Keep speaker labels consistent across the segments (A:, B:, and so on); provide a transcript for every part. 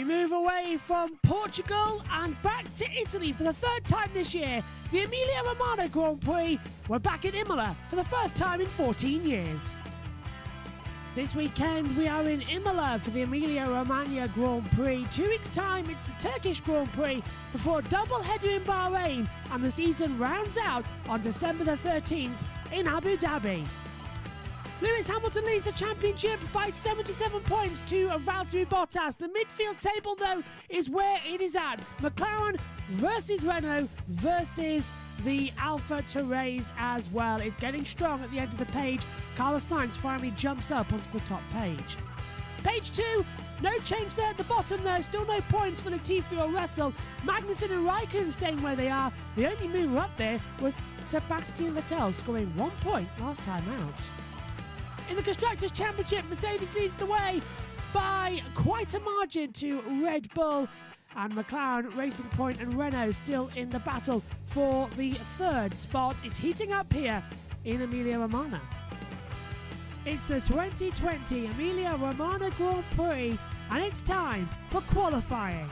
A: move away from Portugal and back to Italy for the third time this year. The Emilia-Romagna Grand Prix. We're back at Imola for the first time in 14 years. This weekend we are in Imola for the Emilia-Romagna Grand Prix. 2 weeks' time it's the Turkish Grand Prix before a double header in Bahrain, and the season rounds out on December the 13th in Abu Dhabi. Lewis Hamilton leads the championship by 77 points to Valtteri Bottas. The midfield table, though, is where it is at. McLaren versus Renault versus the Alfa Therese as well. It's getting strong at the end of the page. Carlos Sainz finally jumps up onto the top page. Page 2, no change there at the bottom though. Still no points for Latifi or Russell. Magnussen and Raikkonen staying where they are. The only mover up there was Sebastian Vettel, scoring 1 point last time out. In the Constructors' Championship, Mercedes leads the way by quite a margin to Red Bull, and McLaren, Racing Point and Renault still in the battle for the third spot. It's heating up here in Emilia-Romagna. It's the 2020 Emilia-Romagna Grand Prix, and it's time for qualifying.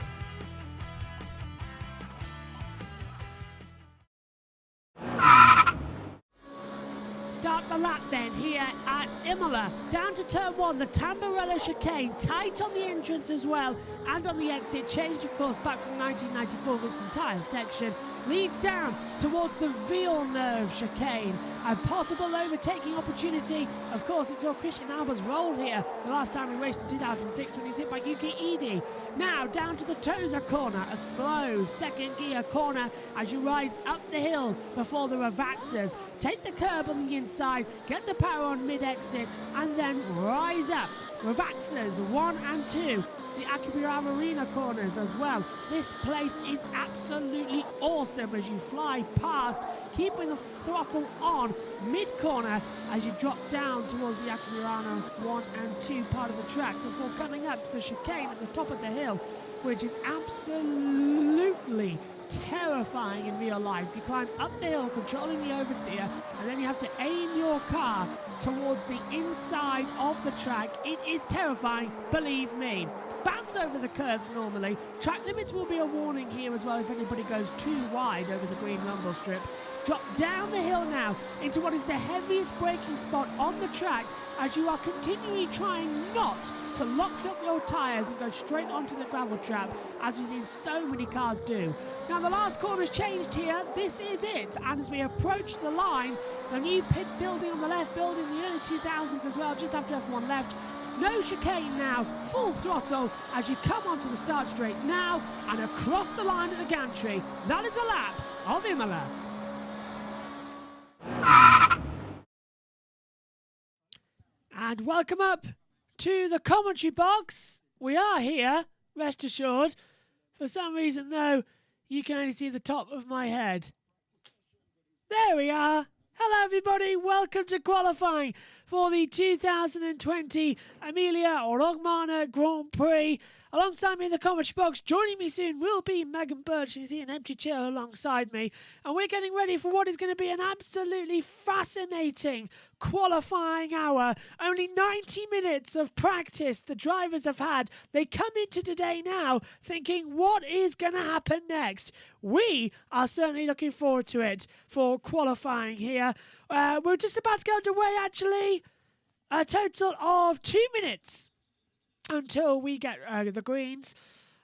A: Start the lap then here at Imola. Down to turn 1, the Tamburello chicane, tight on the entrance as well, and on the exit, changed of course back from 1994, this entire section. Leads down towards the Villeneuve chicane. A possible overtaking opportunity. Of course, it saw Christian Alba's roll here the last time he raced in 2006 when he was hit by Yuki Ide. Now down to the Tosa corner, a slow second gear corner as you rise up the hill before the Ravazzas. Take the curb on the inside, get the power on mid-exit, and then rise up. Ravazzas 1 and 2. The Akibirama Arena corners as well. This place is absolutely awesome as you fly past, keeping the throttle on mid-corner as you drop down towards the Akibirama 1 and 2 part of the track before coming up to the chicane at the top of the hill, which is absolutely terrifying in real life. You climb up the hill controlling the oversteer, and then you have to aim your car towards the inside of the track. It is terrifying, believe me. Bounce over the curves normally. Track limits will be a warning here as well if anybody goes too wide over the green rumble strip. Drop down the hill now into what is the heaviest braking spot on the track as you are continually trying not to lock up your tyres and go straight onto the gravel trap, as we've seen so many cars do. Now the last corner's changed here. This is it. And as we approach the line, the new pit building on the left, building in the early 2000s as well, just after F1 left. No chicane now, full throttle as you come onto the start straight now and across the line at the gantry. That is a lap of Imola. And welcome up to the commentary box. We are here, rest assured. For some reason though, you can only see the top of my head. There we are. Hello everybody, welcome to qualifying for the 2020 Emilia-Romagna Grand Prix. Alongside me in the commentary box, joining me soon will be Megan Bird. She's in an empty chair alongside me. And we're getting ready for what is going to be an absolutely fascinating qualifying hour. Only 90 minutes of practice the drivers have had. They come into today now thinking, what is going to happen next? We are certainly looking forward to it for qualifying here. We're just about to go underway, actually. A total of 2 minutes until we get the greens.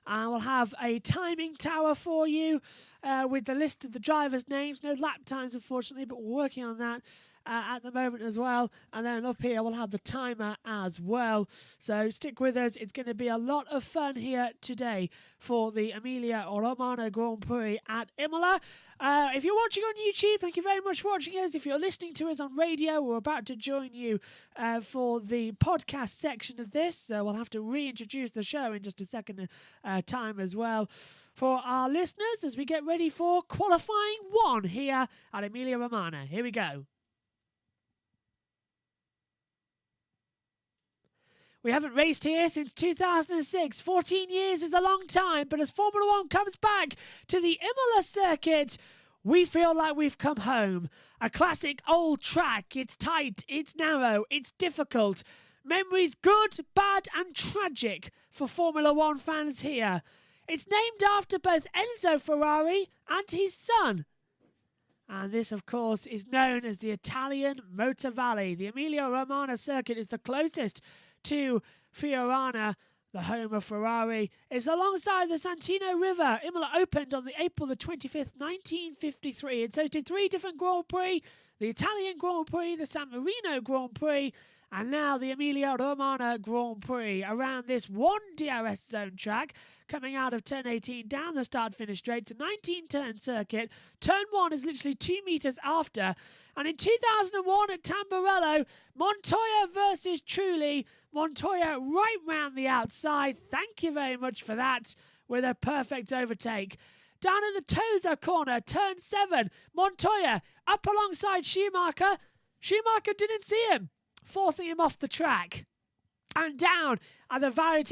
A: We'll have a timing tower for you with the list of the drivers' names. No lap times, unfortunately, but we're working on that at the moment as well. And then up here, we'll have the timer as well. So stick with us. It's going to be a lot of fun here today for the Emilia-Romagna Grand Prix at Imola. If you're watching on YouTube, thank you very much for watching us. If you're listening to us on radio, we're about to join you for the podcast section of this. So we'll have to reintroduce the show in just a second time as well for our listeners as we get ready for qualifying 1 here at Emilia-Romagna. Here we go. We haven't raced here since 2006. 14 years is a long time, but as Formula One comes back to the Imola circuit, we feel like we've come home. A classic old track. It's tight, it's narrow, it's difficult. Memories good, bad and tragic for Formula One fans here. It's named after both Enzo Ferrari and his son. And this, of course, is known as the Italian Motor Valley. The Emilia-Romagna circuit is the closest to Fiorano, the home of Ferrari. It's alongside the Santino River. Imola opened on April the 25th, 1953. It's hosted 3 different Grand Prix, the Italian Grand Prix, the San Marino Grand Prix, and now the Emilia-Romagna Grand Prix around this one DRS zone track coming out of turn 18 down the start-finish straight. It's a 19-turn circuit. Turn 1 is literally 2 metres after. And in 2001 at Tamburello, Montoya versus Trulli. Montoya right round the outside. Thank you very much for that with a perfect overtake. Down in the Tosa corner, turn 7, Montoya up alongside Schumacher. Schumacher didn't see him, forcing him off the track. And down at the Valle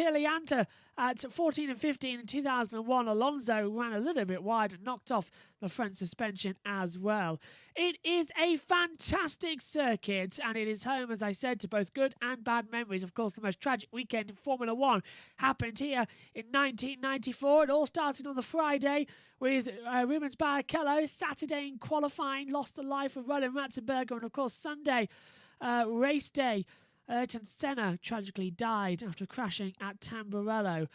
A: at 14 and 15 in 2001, Alonso ran a little bit wide and knocked off the front suspension as well. It is a fantastic circuit, and it is home, as I said, to both good and bad memories. Of course, the most tragic weekend in Formula One happened here in 1994. It all started on the Friday with Rubens Barrichello. Saturday in qualifying, lost the life of Roland Ratzenberger, and of course Sunday, race day, Ayrton Senna tragically died after crashing at Tamburello.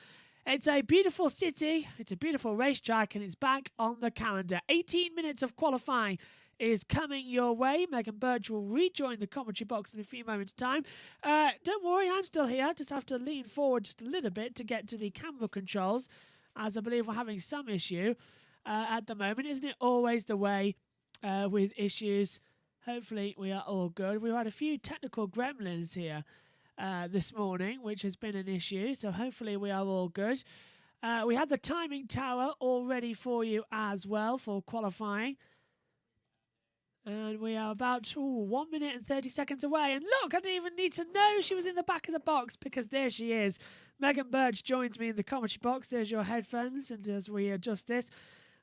A: It's a beautiful city, it's a beautiful racetrack, and it's back on the calendar. 18 minutes of qualifying is coming your way. Megan Birch will rejoin the commentary box in a few moments' time. Don't worry, I'm still here. I just have to lean forward just a little bit to get to the camera controls, as I believe we're having some issue at the moment. Isn't it always the way with issues? Hopefully we are all good. We've had a few technical gremlins here this morning, which has been an issue, so hopefully we are all good. We have the timing tower all ready for you as well for qualifying. And we are about 1 minute and 30 seconds away. And look, I didn't even need to know she was in the back of the box, because there she is. Megan Birch joins me in the commentary box. There's your headphones, and as we adjust this,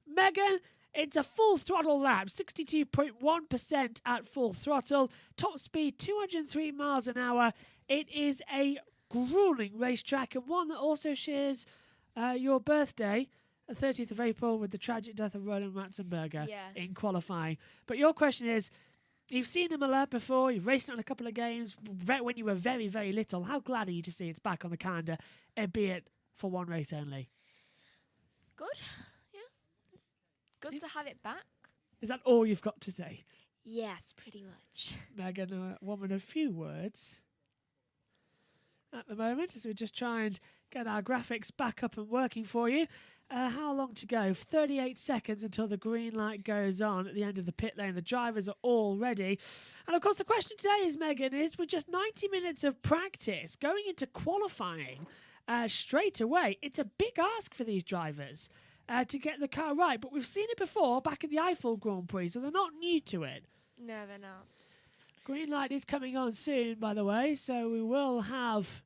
A: Megan, it's a full throttle lap, 62.1% at full throttle. Top speed, 203 miles an hour. It is a grueling racetrack, and one that also shares your birthday, the 30th of April, with the tragic death of Roland Ratzenberger in qualifying. But your question is, you've seen Imola before, you've raced it on a couple of games when you were very, very little. How glad are you to see it's back on the calendar, albeit for one race only?
B: Good. Good to have it back.
A: Is that all you've got to say?
B: Yes, pretty much.
A: Megan, a woman of few words at the moment, as we just try and get our graphics back up and working for you. How long to go? 38 seconds until the green light goes on at the end of the pit lane. The drivers are all ready. And of course, the question today is, Megan, is with just 90 minutes of practice going into qualifying straight away, it's a big ask for these drivers to get the car right. But we've seen it before back at the Eiffel Grand Prix, so they're not new to it.
B: No, they're not.
A: Green light is coming on soon, by the way, so we will have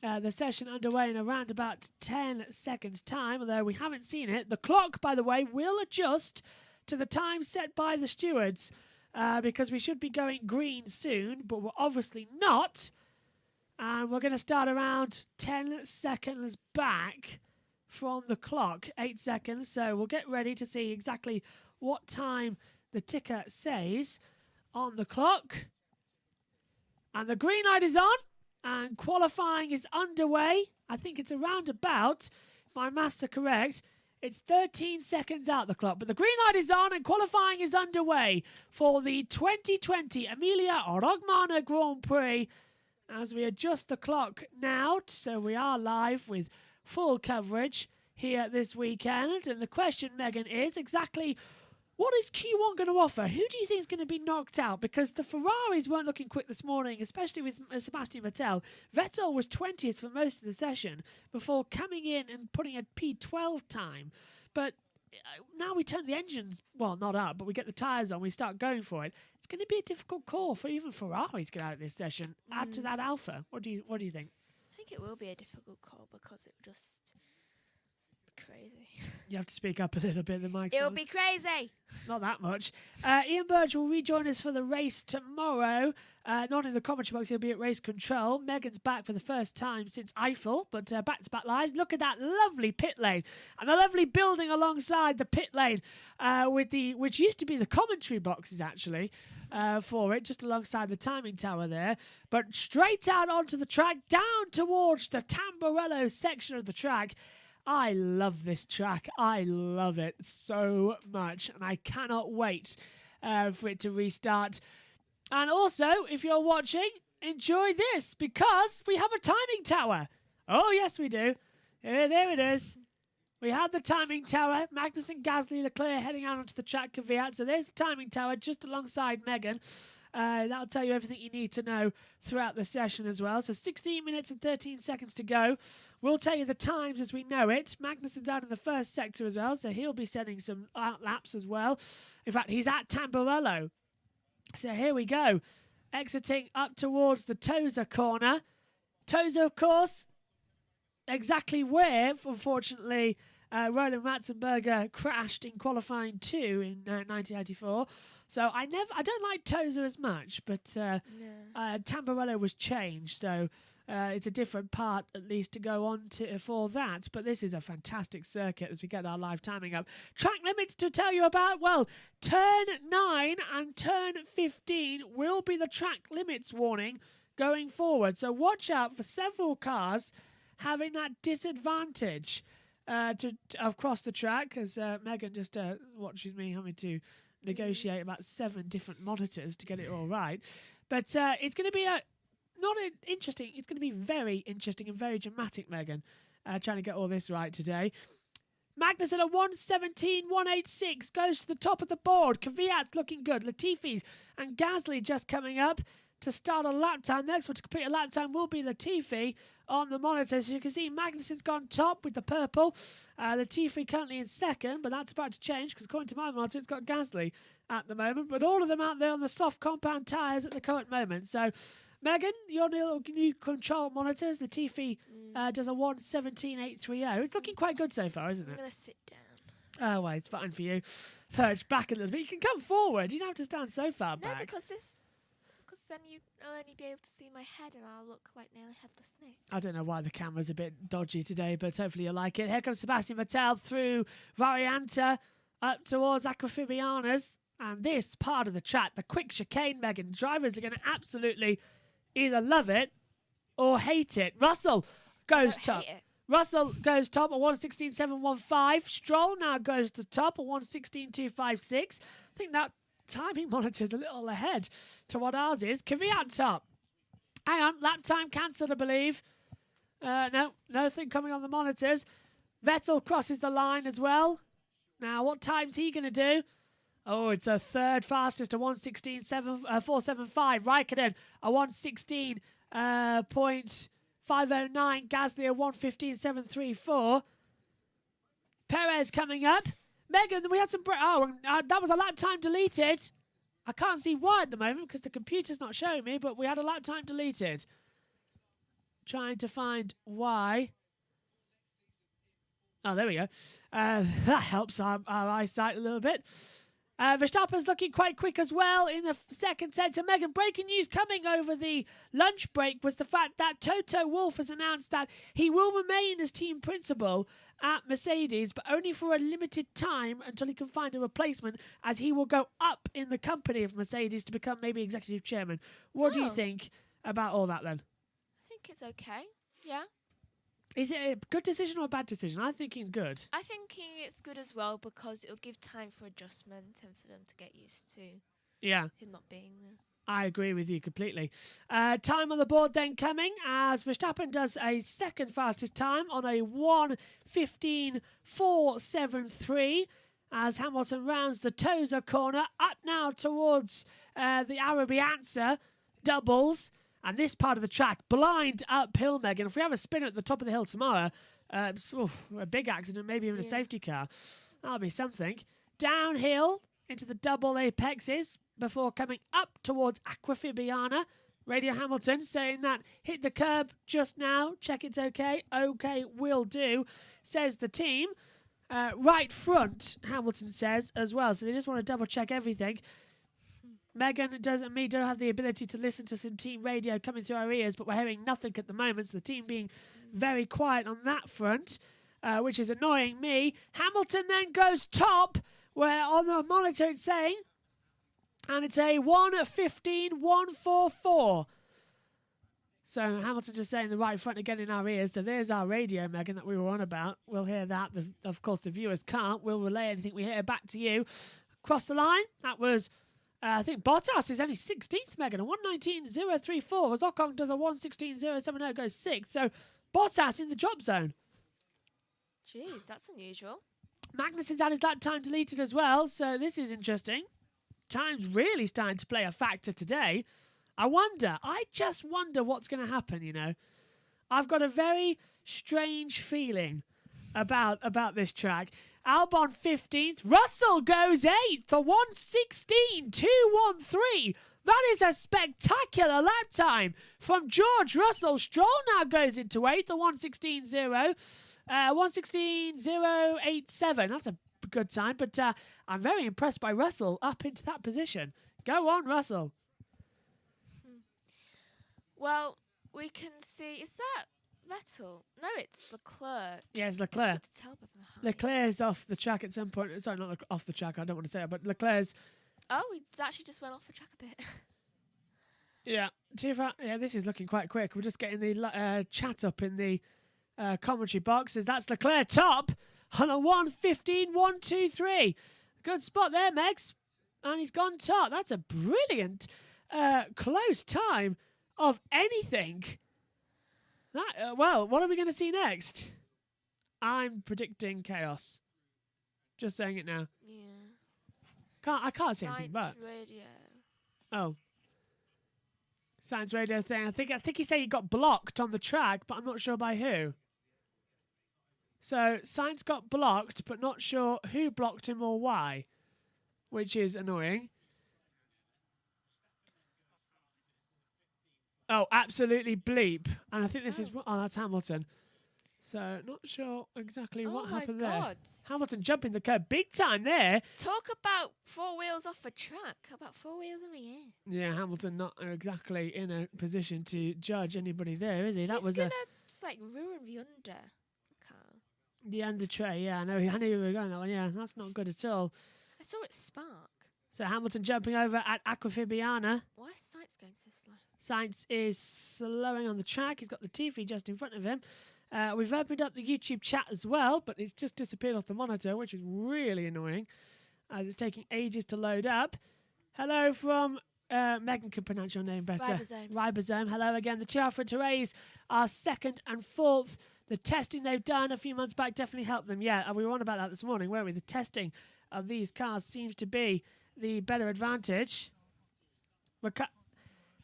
A: the session underway in around about 10 seconds' time, although we haven't seen it. The clock, by the way, will adjust to the time set by the stewards because we should be going green soon, but we're obviously not. And we're going to start around 10 seconds back from the clock, 8 seconds, so we'll get ready to see exactly what time the ticker says on the clock. And the green light is on, and qualifying is underway. I think it's around about, if my maths are correct, it's 13 seconds out the clock, but the green light is on and qualifying is underway for the 2020 Emilia-Romagna Grand Prix. As we adjust the clock now, so we are live with full coverage here this weekend. And the question, Megan, is exactly what is Q1 going to offer? Who do you think is going to be knocked out? Because the Ferraris weren't looking quick this morning, especially with Sebastian Vettel. Vettel was 20th for most of the session before coming in and putting a P12 time. But now we turn the engines, well, not up, but we get the tyres on, we start going for it. It's going to be a difficult call for even Ferrari to get out of this session. Add to that Alpha. What do you think?
B: I think it will be a difficult call because it will just... crazy.
A: You have to speak up a little bit. The mic's
B: It'll
A: on.
B: be crazy.
A: Not that much. Ian Burge will rejoin us for the race tomorrow. Not in the commentary box, he'll be at race control. Megan's back for the first time since Eiffel, but back-to-back lives. Look at that lovely pit lane and the lovely building alongside the pit lane, which used to be the commentary boxes actually for it, just alongside the timing tower there. But straight out onto the track, down towards the Tamburello section of the track. I love this track. I love it so much, and I cannot wait for it to restart. And also, if you're watching, enjoy this, because we have a timing tower. Oh, yes, we do. There it is. We have the timing tower. Magnussen, Gasly, Leclerc heading out onto the track, Kvyat. So there's the timing tower just alongside Megan. That'll tell you everything you need to know throughout the session as well. So 16 minutes and 13 seconds to go. We'll tell you the times as we know it. Magnussen's out in the first sector as well, so he'll be setting some laps as well. In fact, he's at Tamburello. So here we go. Exiting up towards the Tosa corner. Tosa, of course, exactly where, unfortunately, Roland Ratzenberger crashed in qualifying 2 in 1994. So I don't like Tosa as much, but Tamburello was changed, so it's a different part at least to go on to for that. But this is a fantastic circuit as we get our live timing up. Track limits to tell you about. Well, turn 9 and turn 15 will be the track limits warning going forward. So watch out for several cars having that disadvantage to across the track, as Megan just watches me having to negotiate about 7 different monitors to get it all right. But it's going to be interesting. It's going to be very interesting and very dramatic, Megan, trying to get all this right today. Magnussen at 1:17.186 goes to the top of the board. Kvyat looking good. Latifi's and Gasly just coming up to start a lap time. Next one to complete a lap time will be Latifi on the monitor. So you can see Magnussen's gone top with the purple. Latifi currently in second, but that's about to change because according to my monitor, it's got Gasly at the moment. But all of them out there on the soft compound tyres at the current moment. So, Megan, your new control monitors, Latifi does a 1:17.830. It's looking quite good so far, isn't it?
B: I'm going to sit down.
A: Oh, well, it's fine for you. Perch back a little bit. You can come forward. You don't have to stand so far
B: No,
A: back.
B: because then you'll only be able to see my head and I'll look like nearly headless Nick.
A: I don't know why the camera's a bit dodgy today, but hopefully you'll like it. Here comes Sebastian Vettel through Varianta up towards Aquafibianas. And this part of the track, the quick chicane, Megan, drivers are going to absolutely either love it or hate it. Russell goes top. Russell goes top at 1:16.715. Stroll now goes to the top at 1:16.256. I think that timing monitor is a little ahead to what ours is. Kvyat top. Hang on, lap time cancelled, I believe. No, nothing coming on the monitors. Vettel crosses the line as well. Now, what time's he going to do? Oh, it's a third fastest, a 1:16.475. Raikkonen, a 1:16.509. Gasly, a 1:15.734. Perez coming up. Megan, we had some... that was a lap time deleted. I can't see why at the moment because the computer's not showing me, but we had a lap time deleted. Trying to find why. Oh, there we go. That helps our eyesight a little bit. Verstappen's looking quite quick as well in the second centre. Megan, breaking news coming over the lunch break was the fact that Toto Wolff has announced that he will remain as team principal at Mercedes, but only for a limited time until he can find a replacement, as he will go up in the company of Mercedes to become maybe executive chairman. What do you think about all that then?
B: I think it's okay. Yeah.
A: Is it a good decision or a bad decision? I'm thinking good.
B: I think it's good as well because it'll give time for adjustment and for them to get used to him not being there.
A: I agree with you completely. Time on the board then coming as Verstappen does a second fastest time on a 1:15.473 as Hamilton rounds the Tosa corner up now towards the Arabianza doubles. And this part of the track, blind uphill, Megan. If we have a spin at the top of the hill tomorrow, a big accident, maybe even a safety car, that'll be something. Downhill into the double apexes before coming up towards Aquafibiana. Radio Hamilton saying that hit the curb just now. Check it's okay. Okay, will do, says the team. Right front, Hamilton says as well. So they just want to double check everything. Megan and me don't have the ability to listen to some team radio coming through our ears, but we're hearing nothing at the moment. So the team being very quiet on that front, which is annoying me. Hamilton then goes top, where on the monitor it's saying, and it's a 1:15.144. So Hamilton just saying the right front again in our ears. So there's our radio, Megan, that we were on about. We'll hear that. Of course, the viewers can't. We'll relay anything we hear back to you. Across the line, that was, I think Bottas is only 16th, Megan. A 1:19.034. Ocon does a 1:16.070, goes 6th. So Bottas in the drop zone.
B: Jeez, that's unusual.
A: Magnus has had his lap time deleted as well. So this is interesting. Time's really starting to play a factor today. I just wonder what's going to happen, you know. I've got a very strange feeling about this track. Albon 15th. Russell goes 8th. A 1:16.213. That is a spectacular lap time from George Russell. Stroll now goes into 8th. A 1:16.087. That's a good time, but I'm very impressed by Russell up into that position. Go on, Russell.
B: Well, we can see, is that Vettel? No, it's Leclerc.
A: Yeah, it's Leclerc.
B: It's to tell by the height.
A: Leclerc's off the track at some point. Sorry, not off the track. I don't want to say it, but Leclerc's...
B: Oh, he's actually just went off the track a bit.
A: Yeah, this is looking quite quick. We're just getting the chat up in the commentary boxes. That's Leclerc top on a 1:15.123. Good spot there, Megs. And he's gone top. That's a brilliant close time of anything. Well, what are we going to see next? I'm predicting chaos. Just saying it now.
B: Yeah.
A: I can't say anything, but
B: radio.
A: Oh. Science radio thing. I think he said he got blocked on the track, but I'm not sure by who. So Science got blocked, but not sure who blocked him or why, which is annoying. Oh, absolutely bleep. And I think this is... Oh, that's Hamilton. So, not sure exactly what happened there. Hamilton jumping the curb big time there.
B: Talk about 4 wheels off a track. How about 4 wheels in the air?
A: Yeah, Hamilton not exactly in a position to judge anybody there, is he?
B: He's gonna just like ruin the under car.
A: The under tray, yeah. I know we were going that one. Yeah, that's not good at all.
B: I saw it spark.
A: So Hamilton jumping over at Aquafibiana.
B: Why is Sainz going so slow?
A: Sainz is slowing on the track. He's got the TV just in front of him. We've opened up the YouTube chat as well, but it's just disappeared off the monitor, which is really annoying, as it's taking ages to load up. Hello from... Megan can pronounce your name better. Ribosome. Hello again. The two Alpha Terrays are 2nd and 4th. The testing they've done a few months back definitely helped them. Yeah, we were on about that this morning, weren't we? The testing of these cars seems to be the better advantage.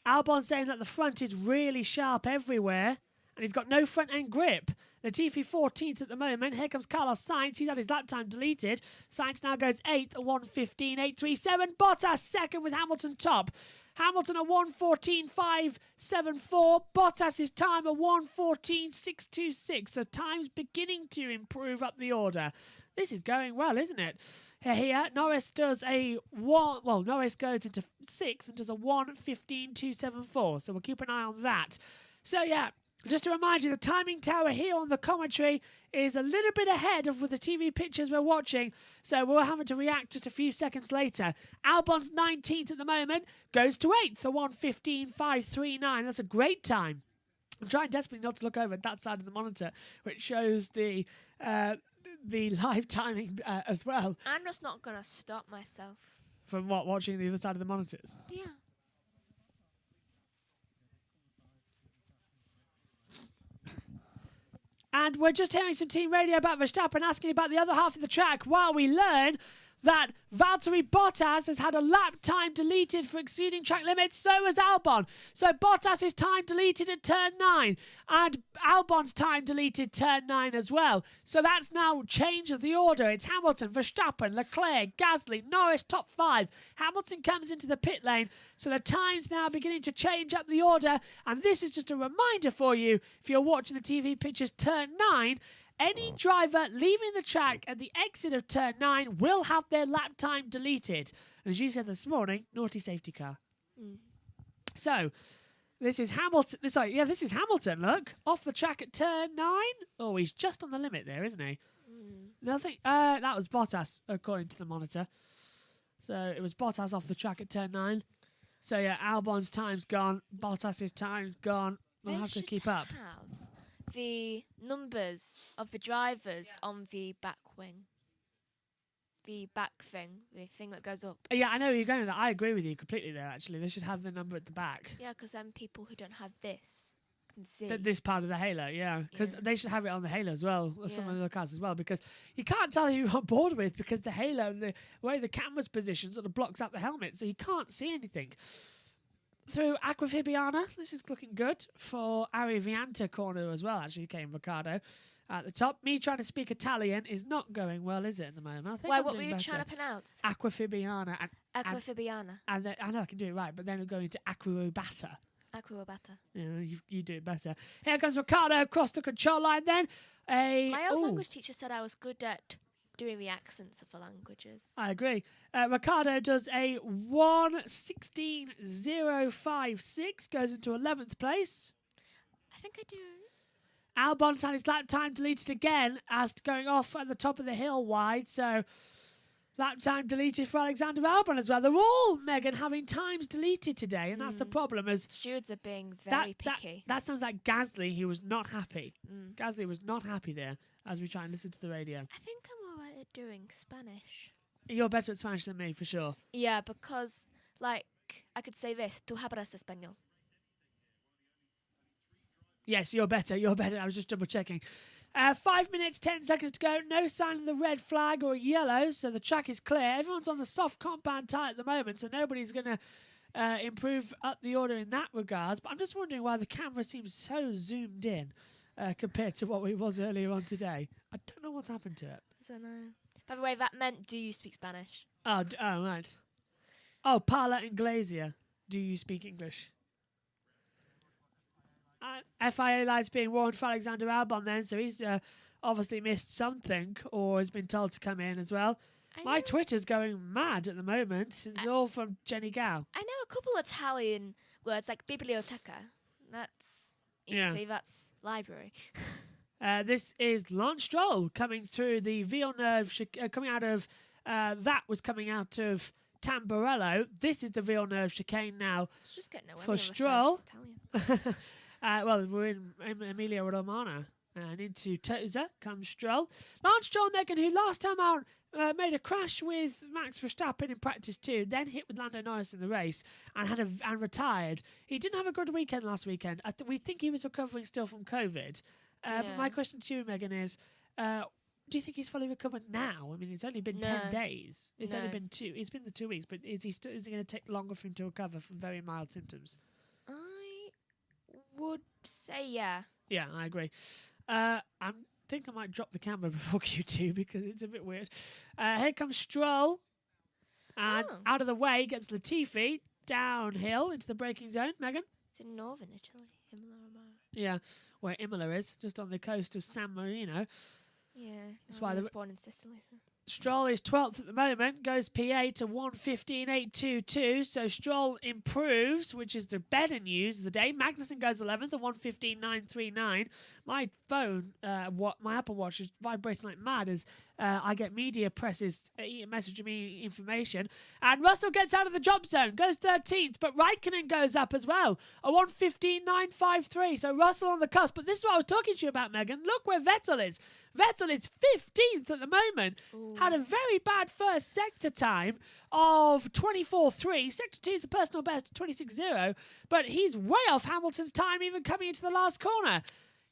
A: Albon saying that the front is really sharp everywhere, and he's got no front end grip. Latifi 14th at the moment. Here comes Carlos Sainz. He's had his lap time deleted. Sainz now goes 8th at 1:15.837. Bottas 2nd with Hamilton top. Hamilton at 1:14.574. Bottas' time at 1:14.626. So time's beginning to improve up the order. This is going well, isn't it? Here, Norris does Norris goes into 6th and does a 1:15.274. So we'll keep an eye on that. So yeah, just to remind you, the timing tower here on the commentary is a little bit ahead of with the TV pictures we're watching, so we're having to react just a few seconds later. Albon's 19th at the moment, goes to 8th, a 1:15.539. That's a great time. I'm trying desperately not to look over at that side of the monitor, which shows the live timing as well.
B: I'm just not going to stop myself.
A: From what? Watching the other side of the monitors?
B: Yeah.
A: And we're just hearing some team radio about Verstappen asking about the other half of the track while we learn that Valtteri Bottas has had a lap time deleted for exceeding track limits. So has Albon. So Bottas' time deleted at turn 9 and Albon's time deleted turn 9 as well. So that's now changed the order. It's Hamilton, Verstappen, Leclerc, Gasly, Norris top 5. Hamilton comes into the pit lane. So the time's now beginning to change up the order. And this is just a reminder for you, if you're watching the TV pictures, turn 9, any driver leaving the track at the exit of turn 9 will have their lap time deleted. And as you said this morning, naughty safety car. So, this is Hamilton. This is Hamilton, look. Off the track at turn 9. Oh, he's just on the limit there, isn't he? Nothing. That was Bottas, according to the monitor. So, it was Bottas off the track at turn 9. So, yeah, Albon's time's gone. Bottas's time's gone. We'll have to keep up.
B: The numbers of the drivers on the back wing. The back thing. The thing that goes up.
A: Yeah, I know where you're going with that. I agree with you completely there, actually. They should have the number at the back.
B: Yeah, because then people who don't have this can see.
A: This part of the halo, yeah. Because they should have it on the halo as well, or some of the other cars as well, because you can't tell who you're on board with because the halo and the way the camera's positioned sort of blocks out the helmet, so you can't see anything. Through Aquafibiana, this is looking good for Arivianta corner as well, actually, came Ricciardo at the top. Me trying to speak Italian is not going well, is it, at the moment? I think
B: what were you trying to pronounce?
A: Aquafibiana.
B: Aquafibiana.
A: And I know I can do it right, but then we're going to Aquabata.
B: Aquabata.
A: Yeah, you do it better. Here comes Ricciardo across the control line then.
B: My old language teacher said I was good at doing the accents of the languages.
A: I agree. Ricciardo does a 1:16.056, goes into 11th place.
B: I think I do.
A: Albon's had his lap time deleted again as going off at the top of the hill wide, so lap time deleted for Alexander Albon as well. They're all, Megan, having times deleted today, and that's the problem. As
B: stewards are being very picky.
A: That sounds like Gasly. He was not happy. Gasly was not happy there as we try and listen to the radio.
B: I think I'm all right at doing Spanish.
A: You're better at Spanish than me, for sure.
B: Yeah, because, like, I could say this. Tú hablas español.
A: Yes, you're better. You're better. I was just double checking. 5 minutes, 10 seconds to go. No sign of the red flag or yellow, so the track is clear. Everyone's on the soft compound tyre at the moment, so nobody's going to improve up the order in that regards. But I'm just wondering why the camera seems so zoomed in compared to what it was earlier on today. I don't know what's happened to it.
B: I don't know. By the way, that meant, do you speak Spanish?
A: Oh, right. Oh, parla inglesa. Do you speak English? FIA lights being worn for Alexander Albon then, so he's obviously missed something or has been told to come in as well. My Twitter's going mad at the moment. It's all from Jenny Gao.
B: I know a couple Italian words like biblioteca. That's easy. That's library.
A: This is Lance Stroll coming through the Villeneuve, coming out of Tamburello. This is the Villeneuve chicane now for Stroll. Well, we're in Emilia Romagna. And into Tosa comes Stroll. Lance Stroll, Megan, who last time out made a crash with Max Verstappen in practice 2, then hit with Lando Norris in the race and retired. He didn't have a good weekend last weekend. We think he was recovering still from COVID. But my question to you, Megan, is do you think he's fully recovered now? I mean, it's only been 10 days. It's only been 2. It's been the 2 weeks, but is it going to take longer for him to recover from very mild symptoms?
B: I would say yeah.
A: Yeah, I agree. I think I might drop the camera before Q2 because it's a bit weird. Here comes Stroll. And out of the way gets Latifi downhill into the braking zone. Megan?
B: It's in northern Italy, Imola.
A: Yeah, where Imola is, just on the coast of San Marino.
B: Yeah,
A: that's why
B: I was born in Sicily. So.
A: Stroll is 12th at the moment, goes PA to 1:15.822, so Stroll improves, which is the better news of the day. Magnussen goes 11th at 1:15.939. My phone, my Apple Watch is vibrating like mad as I get media presses messaging me information. And Russell gets out of the drop zone, goes 13th, but Raikkonen goes up as well at 1:15.953. So Russell on the cusp. But this is what I was talking to you about, Megan. Look where Vettel is. Vettel is 15th at the moment. Ooh. Had a very bad first sector time of 24.3. Sector 2 is a personal best of 26.0, but he's way off Hamilton's time even coming into the last corner.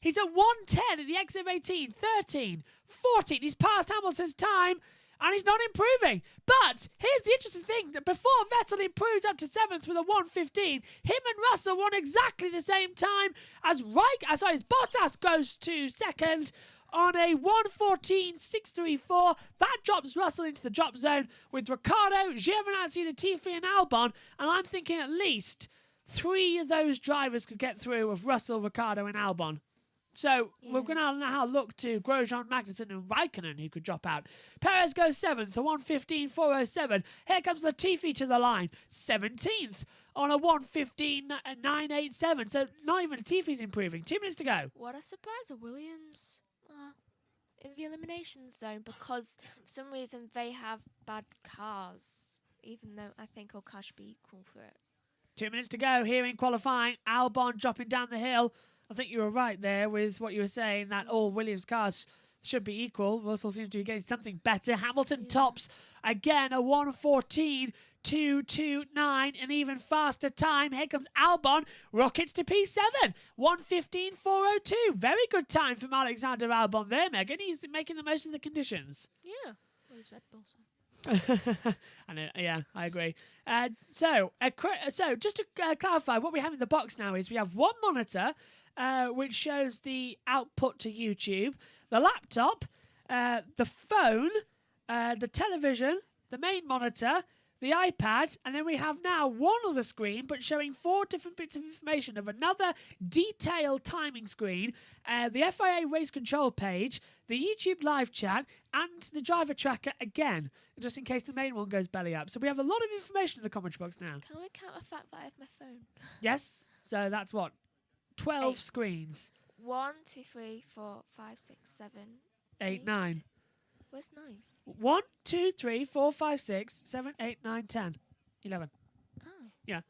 A: He's at 1:10 at the exit of 18, 13, 14. He's passed Hamilton's time. and he's not improving. But here's the interesting thing, that before Vettel improves up to 7th with a 1:15, him and Russell won exactly the same time as Bottas goes to 2nd on a 1:14.634. That drops Russell into the drop zone with Ricciardo, Giovinazzi, Latifi and Albon, and I'm thinking at least 3 of those drivers could get through of Russell, Ricciardo and Albon. So we're going to now look to Grosjean, Magnussen and Raikkonen, who could drop out. Perez goes 7th, a 1:15.407. Here comes Latifi to the line, 17th on a 1:15.987. So not even Latifi's improving. 2 minutes to go.
B: What a surprise, a Williams in the elimination zone, because for some reason they have bad cars, even though I think all cars should be equal for it.
A: 2 minutes to go here in qualifying. Albon dropping down the hill. I think you were right there with what you were saying, that all Williams cars should be equal. Russell seems to be getting something better. Hamilton tops again, a 1:14.229, an even faster time. Here comes Albon, rockets to P7, 1:15.402. Very good time from Alexander Albon there, Megan. He's making the most of the conditions.
B: Yeah, well, he's Red Bull.
A: I know, yeah, I agree. So just to clarify, what we have in the box now is we have one monitor, which shows the output to YouTube, the laptop, the phone, the television, the main monitor, the iPad, and then we have now one other screen, but showing 4 different bits of information of another detailed timing screen, the FIA race control page, the YouTube live chat, and the driver tracker again, just in case the main one goes belly up. So we have a lot of information in the commentary box now.
B: Can we count the fact that I have my phone?
A: Yes, so that's what? 12
B: 8.
A: screens.
B: 1, 2, 3, 4, 5, 6, 7,
A: 8, 9.
B: Where's 9?
A: 1, 2, 3, 4, 5, 6, 7, 8, 9, 10, 11.
B: Oh.
A: Yeah.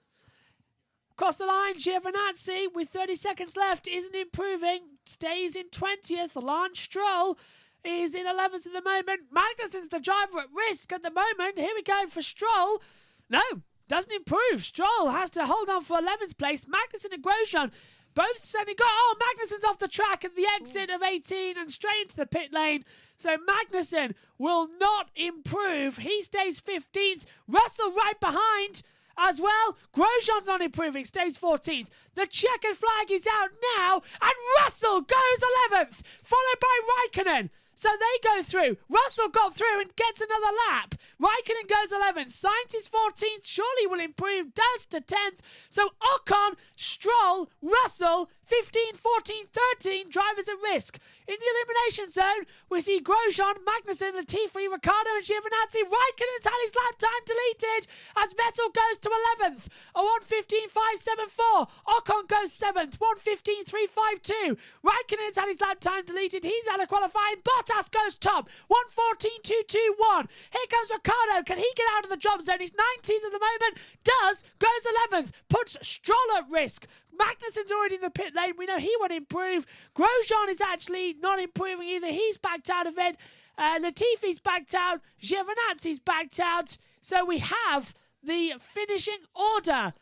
A: Cross the line, Giovinazzi with 30 seconds left isn't improving, stays in 20th. Lance Stroll is in 11th at the moment. Magnussen's the driver at risk at the moment. Here we go for Stroll. No, doesn't improve. Stroll has to hold on for 11th place. Magnussen and Grosjean both suddenly got... Oh, Magnussen's off the track at the exit of 18 and straight into the pit lane. So Magnussen will not improve. He stays 15th. Russell right behind as well. Grosjean's not improving, stays 14th. The checkered flag is out now, and Russell goes 11th, followed by Raikkonen. So they go through. Russell got through and gets another lap. Raikkonen goes 11th. Sainz is 14th. Surely will improve. Does to 10th. So Ocon, Stroll, Russell, 15, 14, 13 drivers at risk. In the elimination zone, we see Grosjean, Magnussen, Latifi, Ricciardo and Giovinazzi. Raikkonen's had his lap time deleted as Vettel goes to 11th. A 1:15.574. Ocon goes 7th. 1:15.352. Raikkonen's had his lap time deleted. He's out of qualifying. Bottas goes top. 1:14.221. Here comes Ricciardo. Can he get out of the drop zone? He's 19th at the moment. Does. Goes 11th. Puts Stroll at risk. Magnussen's already in the pit lane. We know he won't improve. Grosjean is actually not improving either. He's backed out of it. Latifi's backed out. Giovinazzi's backed out. So we have the finishing order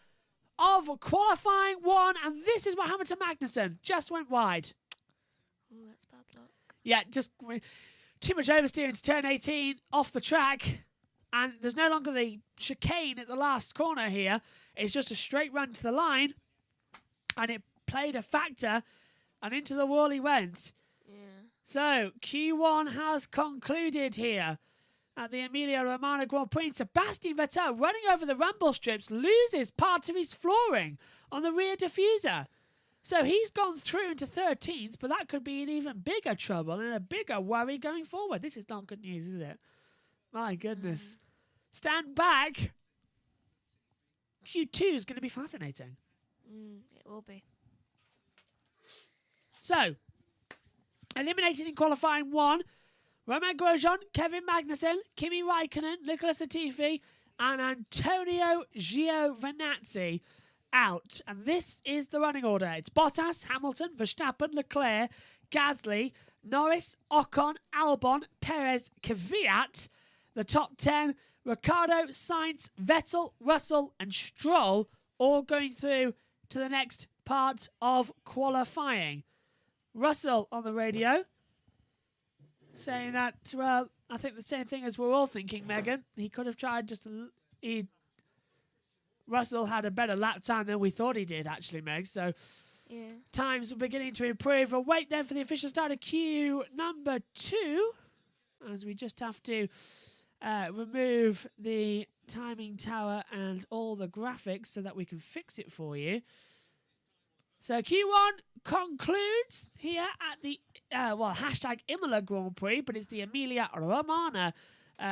A: of qualifying 1. And this is what happened to Magnussen. Just went wide.
B: Oh, that's bad luck.
A: Yeah, just too much oversteering to turn 18 off the track. And there's no longer the chicane at the last corner here. It's just a straight run to the line. And it played a factor, and into the wall he went.
B: Yeah.
A: So, Q1 has concluded here at the Emilia-Romagna Grand Prix. Sebastian Vettel, running over the rumble strips, loses part of his flooring on the rear diffuser. So he's gone through into 13th, but that could be an even bigger trouble and a bigger worry going forward. This is not good news, is it? My goodness. Stand back. Q2 is going to be fascinating.
B: It will be.
A: So, eliminated in qualifying 1, Romain Grosjean, Kevin Magnussen, Kimi Raikkonen, Nicholas Latifi, and Antonio Giovinazzi out. And this is the running order. It's Bottas, Hamilton, Verstappen, Leclerc, Gasly, Norris, Ocon, Albon, Perez, Kvyat. The top 10, Ricciardo, Sainz, Vettel, Russell, and Stroll, all going through to the next part of qualifying. Russell on the radio saying that, well, I think the same thing as we're all thinking, Megan. He could have tried just Russell had a better lap time than we thought he did, actually, Meg. So
B: Yeah.
A: times are beginning to improve. We'll wait then for the official start of Q number 2, as we just have to remove the timing tower and all the graphics so that we can fix it for you. So Q1 concludes here at the, hashtag Imola Grand Prix, but it's the Emilia-Romagna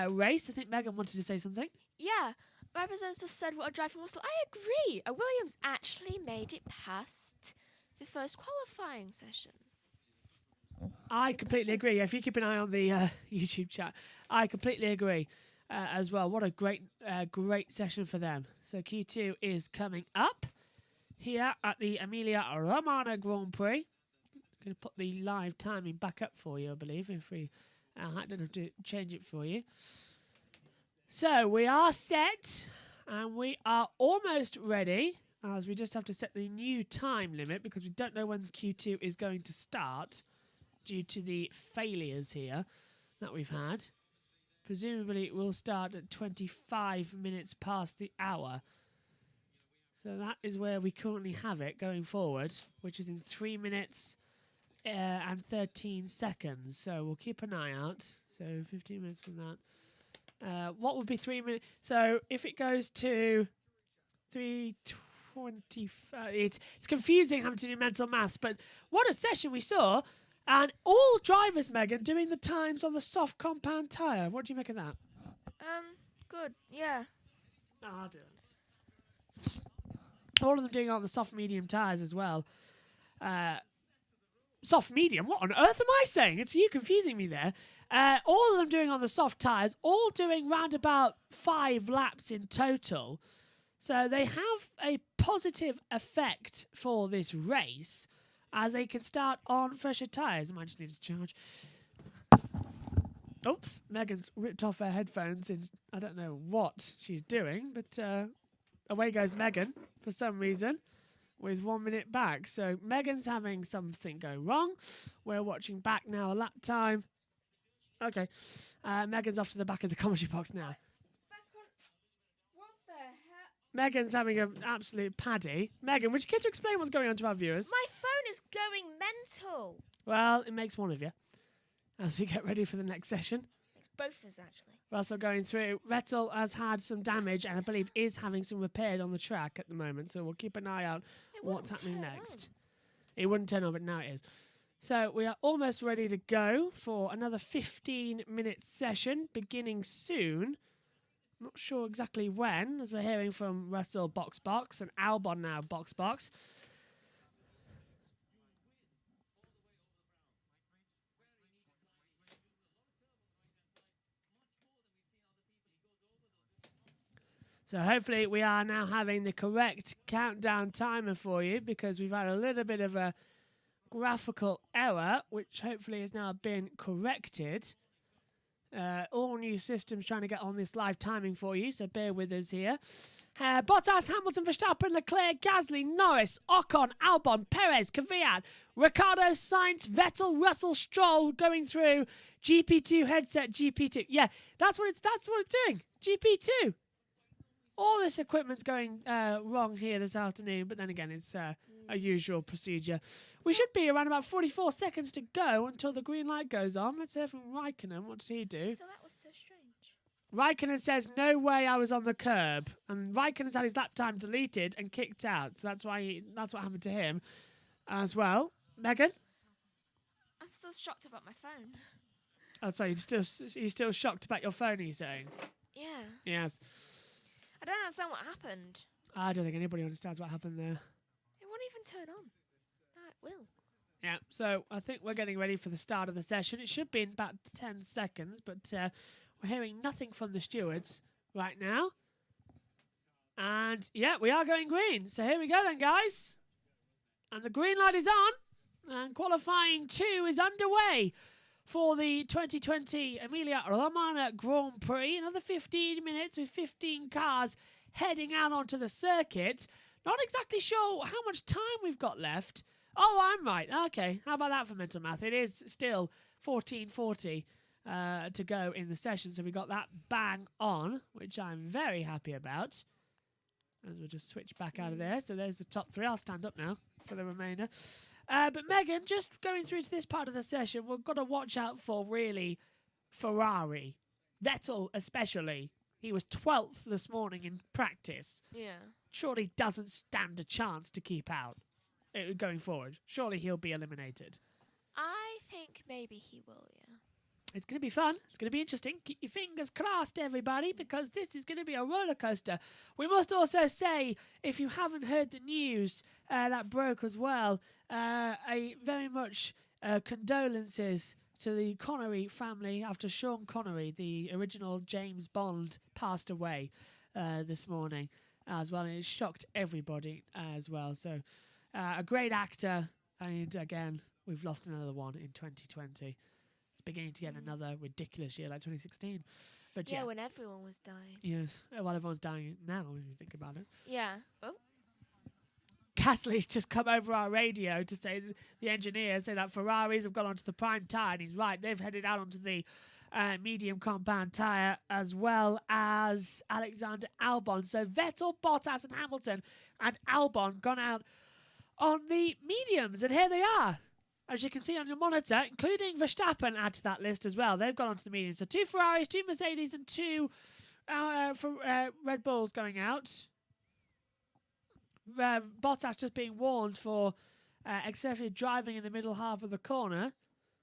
A: race. I think Megan wanted to say something.
B: Yeah. My representative said what a drive from Russell. I agree. Williams actually made it past the first qualifying session.
A: I completely agree. If you keep an eye on the YouTube chat, I completely agree as well. What a great session for them. So Q2 is coming up here at the Emilia-Romagna Grand Prix. I'm going to put the live timing back up for you, I believe, if we I don't have to change it for you. So we are set and we are almost ready, as we just have to set the new time limit because we don't know when Q2 is going to start due to the failures here that we've had. Presumably it will start at 25 minutes past the hour. So that is where we currently have it going forward, which is in 3 minutes and 13 seconds. So we'll keep an eye out. So 15 minutes from that. What would be 3 minutes? So if it goes to 3:20, it's confusing having to do mental maths, but what a session we saw. And all drivers, Megan, doing the times on the soft compound tyre. What do you make of that?
B: Good. Yeah.
A: Oh, I'll do it. All of them doing it on the soft medium tyres as well. Soft medium? What on earth am I saying? It's you confusing me there. All of them doing on the soft tyres, all doing round about 5 laps in total. So they have a positive effect for this race, as they can start on fresher tyres. I might just need to charge. Oops, Megan's ripped off her headphones and I don't know what she's doing, but away goes Megan for some reason with 1 minute back. So Megan's having something go wrong. We're watching back now, a lap time. Okay, Megan's off to the back of the commentary box now.
B: It's back on. What the heck?
A: Megan's having an absolute paddy. Megan, would you care to explain what's going on to our viewers?
B: My phone is going mental.
A: Well, it makes one of you as we get ready for the next session.
B: It's both of us, actually.
A: Russell going through. Vettel has had some damage and I believe is having some repaired on the track at the moment. So we'll keep an eye out what's happening next. It wouldn't turn on, but now it is. So we are almost ready to go for another 15-minute session beginning soon. Not sure exactly when, as we're hearing from Russell box and Albon now box. So hopefully we are now having the correct countdown timer for you, because we've had a little bit of a graphical error, which hopefully has now been corrected. All new systems trying to get on this live timing for you, so bear with us here. Bottas, Hamilton, Verstappen, Leclerc, Gasly, Norris, Ocon, Albon, Perez, Kvyat, Ricciardo, Sainz, Vettel, Russell, Stroll going through GP2 headset, GP2. Yeah, that's what it's doing. GP2. All this equipment's going wrong here this afternoon, but then again, it's a usual procedure. We should be around about 44 seconds to go until the green light goes on. Let's hear from Raikkonen. What did he do?
B: So that was so strange.
A: Raikkonen says, no way I was on the curb. And Raikkonen's had his lap time deleted and kicked out. So that's what happened to him as well. Megan?
B: I'm still shocked about my phone.
A: Oh, sorry, you're still shocked about your phone, are you saying?
B: Yeah.
A: Yes.
B: I don't understand what happened.
A: I don't think anybody understands what happened there.
B: It won't even turn on. Now it will.
A: Yeah, so I think we're getting ready for the start of the session. It should be in about 10 seconds, but we're hearing nothing from the stewards right now. And, yeah, we are going green. So here we go then, guys. And the green light is on. And qualifying 2 is underway for the 2020 Emilia-Romagna Grand Prix. Another 15 minutes with 15 cars heading out onto the circuit. Not exactly sure how much time we've got left. Oh, I'm right. Okay, how about that for mental math? It is still 14:40 to go in the session. So we got that bang on, which I'm very happy about. As we'll just switch back out of there. So there's the top 3. I'll stand up now for the remainder. But Megan, just going through to this part of the session, we've got to watch out for, really, Ferrari. Vettel especially. He was 12th this morning in practice.
B: Yeah.
A: Surely doesn't stand a chance to keep out going forward. Surely he'll be eliminated.
B: I think maybe he will, yeah.
A: It's going to be fun. It's going to be interesting. Keep your fingers crossed, everybody, because this is going to be a roller coaster. We must also say, if you haven't heard the news that broke as well, a very much condolences to the Connery family after Sean Connery, the original James Bond, passed away this morning as well, and it shocked everybody as well. So a great actor, and again, we've lost another one in 2020. It's beginning to get another ridiculous year like 2016. But yeah,
B: when everyone was dying.
A: Yes, well, everyone's dying now when you think about it.
B: Yeah. Oh.
A: Gasly's just come over our radio to say, the engineer say that Ferraris have gone onto the prime tyre, and he's right, they've headed out onto the medium compound tyre, as well as Alexander Albon. So Vettel, Bottas and Hamilton and Albon gone out on the mediums, and here they are, as you can see on your monitor, including Verstappen add to that list as well. They've gone onto the mediums. So 2 Ferraris, 2 Mercedes and 2 Red Bulls going out. Bottas just being warned for excessive driving in the middle half of the corner.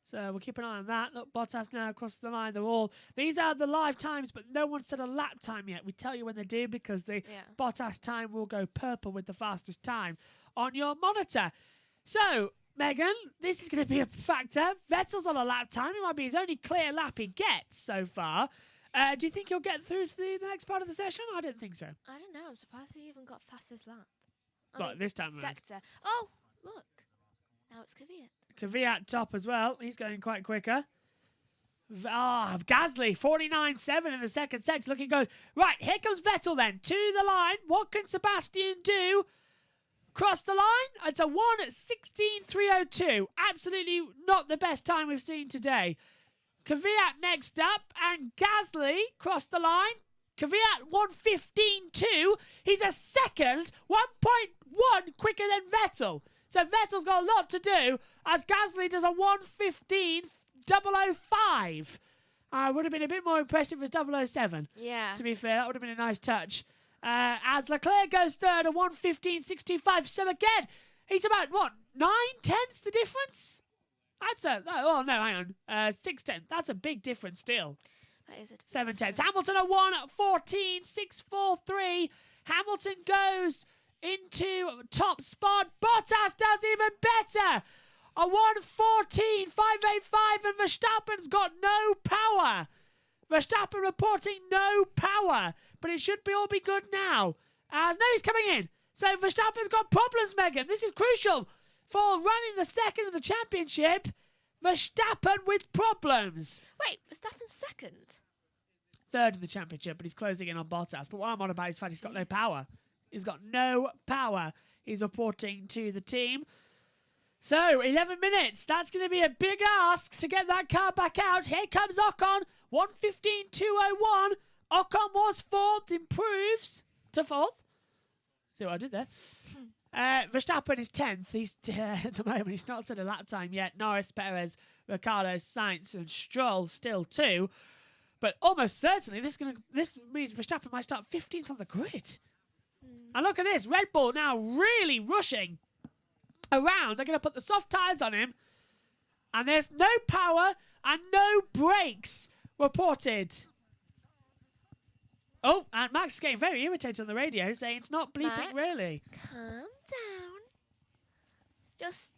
A: So we'll keep an eye on that. Look, Bottas now across the line. These are the live times, but no one said a lap time yet. We tell you when they do, because the Bottas time will go purple with the fastest time on your monitor. So, Megan, this is going to be a factor. Vettel's on a lap time. It might be his only clear lap he gets so far. Do you think he'll get through to the next part of the session? I don't think so.
B: I don't know. I'm surprised he even got fastest lap.
A: This time around.
B: Sector. Oh, look. Now it's Kvyat.
A: Kvyat top as well. He's going quite quicker. Gasly, 49.7 in the second sector. Looking good. Right, here comes Vettel then. To the line. What can Sebastian do? Cross the line. It's a 1:16.302. Absolutely not the best time we've seen today. Kvyat next up. And Gasly crossed the line. Kvyat 1:15.2. He's a second, 1.1 quicker than Vettel. So Vettel's got a lot to do, as Gasly does a 1:15.005. Would have been a bit more impressive as 007.
B: Yeah.
A: To be fair, that would have been a nice touch. As Leclerc goes third, a 1:15.625. So again, he's about, 9/10 the difference? That's hang on. 6/10. That's a big difference still.
B: What is it?
A: 7/10. Hamilton a 1:14.643. Hamilton goes into top spot. Bottas does even better. A 1:14.585, and Verstappen's got no power. Verstappen reporting no power, but it should all be good now. He's coming in. So Verstappen's got problems, Megan. This is crucial for running the second of the championship. Verstappen with problems.
B: Wait, Verstappen's second?
A: Third of the championship, but he's closing in on Bottas. But what I'm on about is the fact he's got no power. He's got no power. He's reporting to the team. So, 11 minutes. That's going to be a big ask to get that car back out. Here comes Ocon. 1:15.201. Ocon was fourth. Improves to fourth. See what I did there? Verstappen is 10th. He's at the moment, he's not set a lap time yet. Norris, Perez, Ricciardo, Sainz and Stroll still 2. But almost certainly this means Verstappen might start 15th on the grid. And look at this. Red Bull now really rushing around. They're going to put the soft tyres on him. And there's no power and no brakes reported. Oh, and Max is getting very irritated on the radio, saying it's not bleeping
B: Max,
A: really.
B: Calm down. Just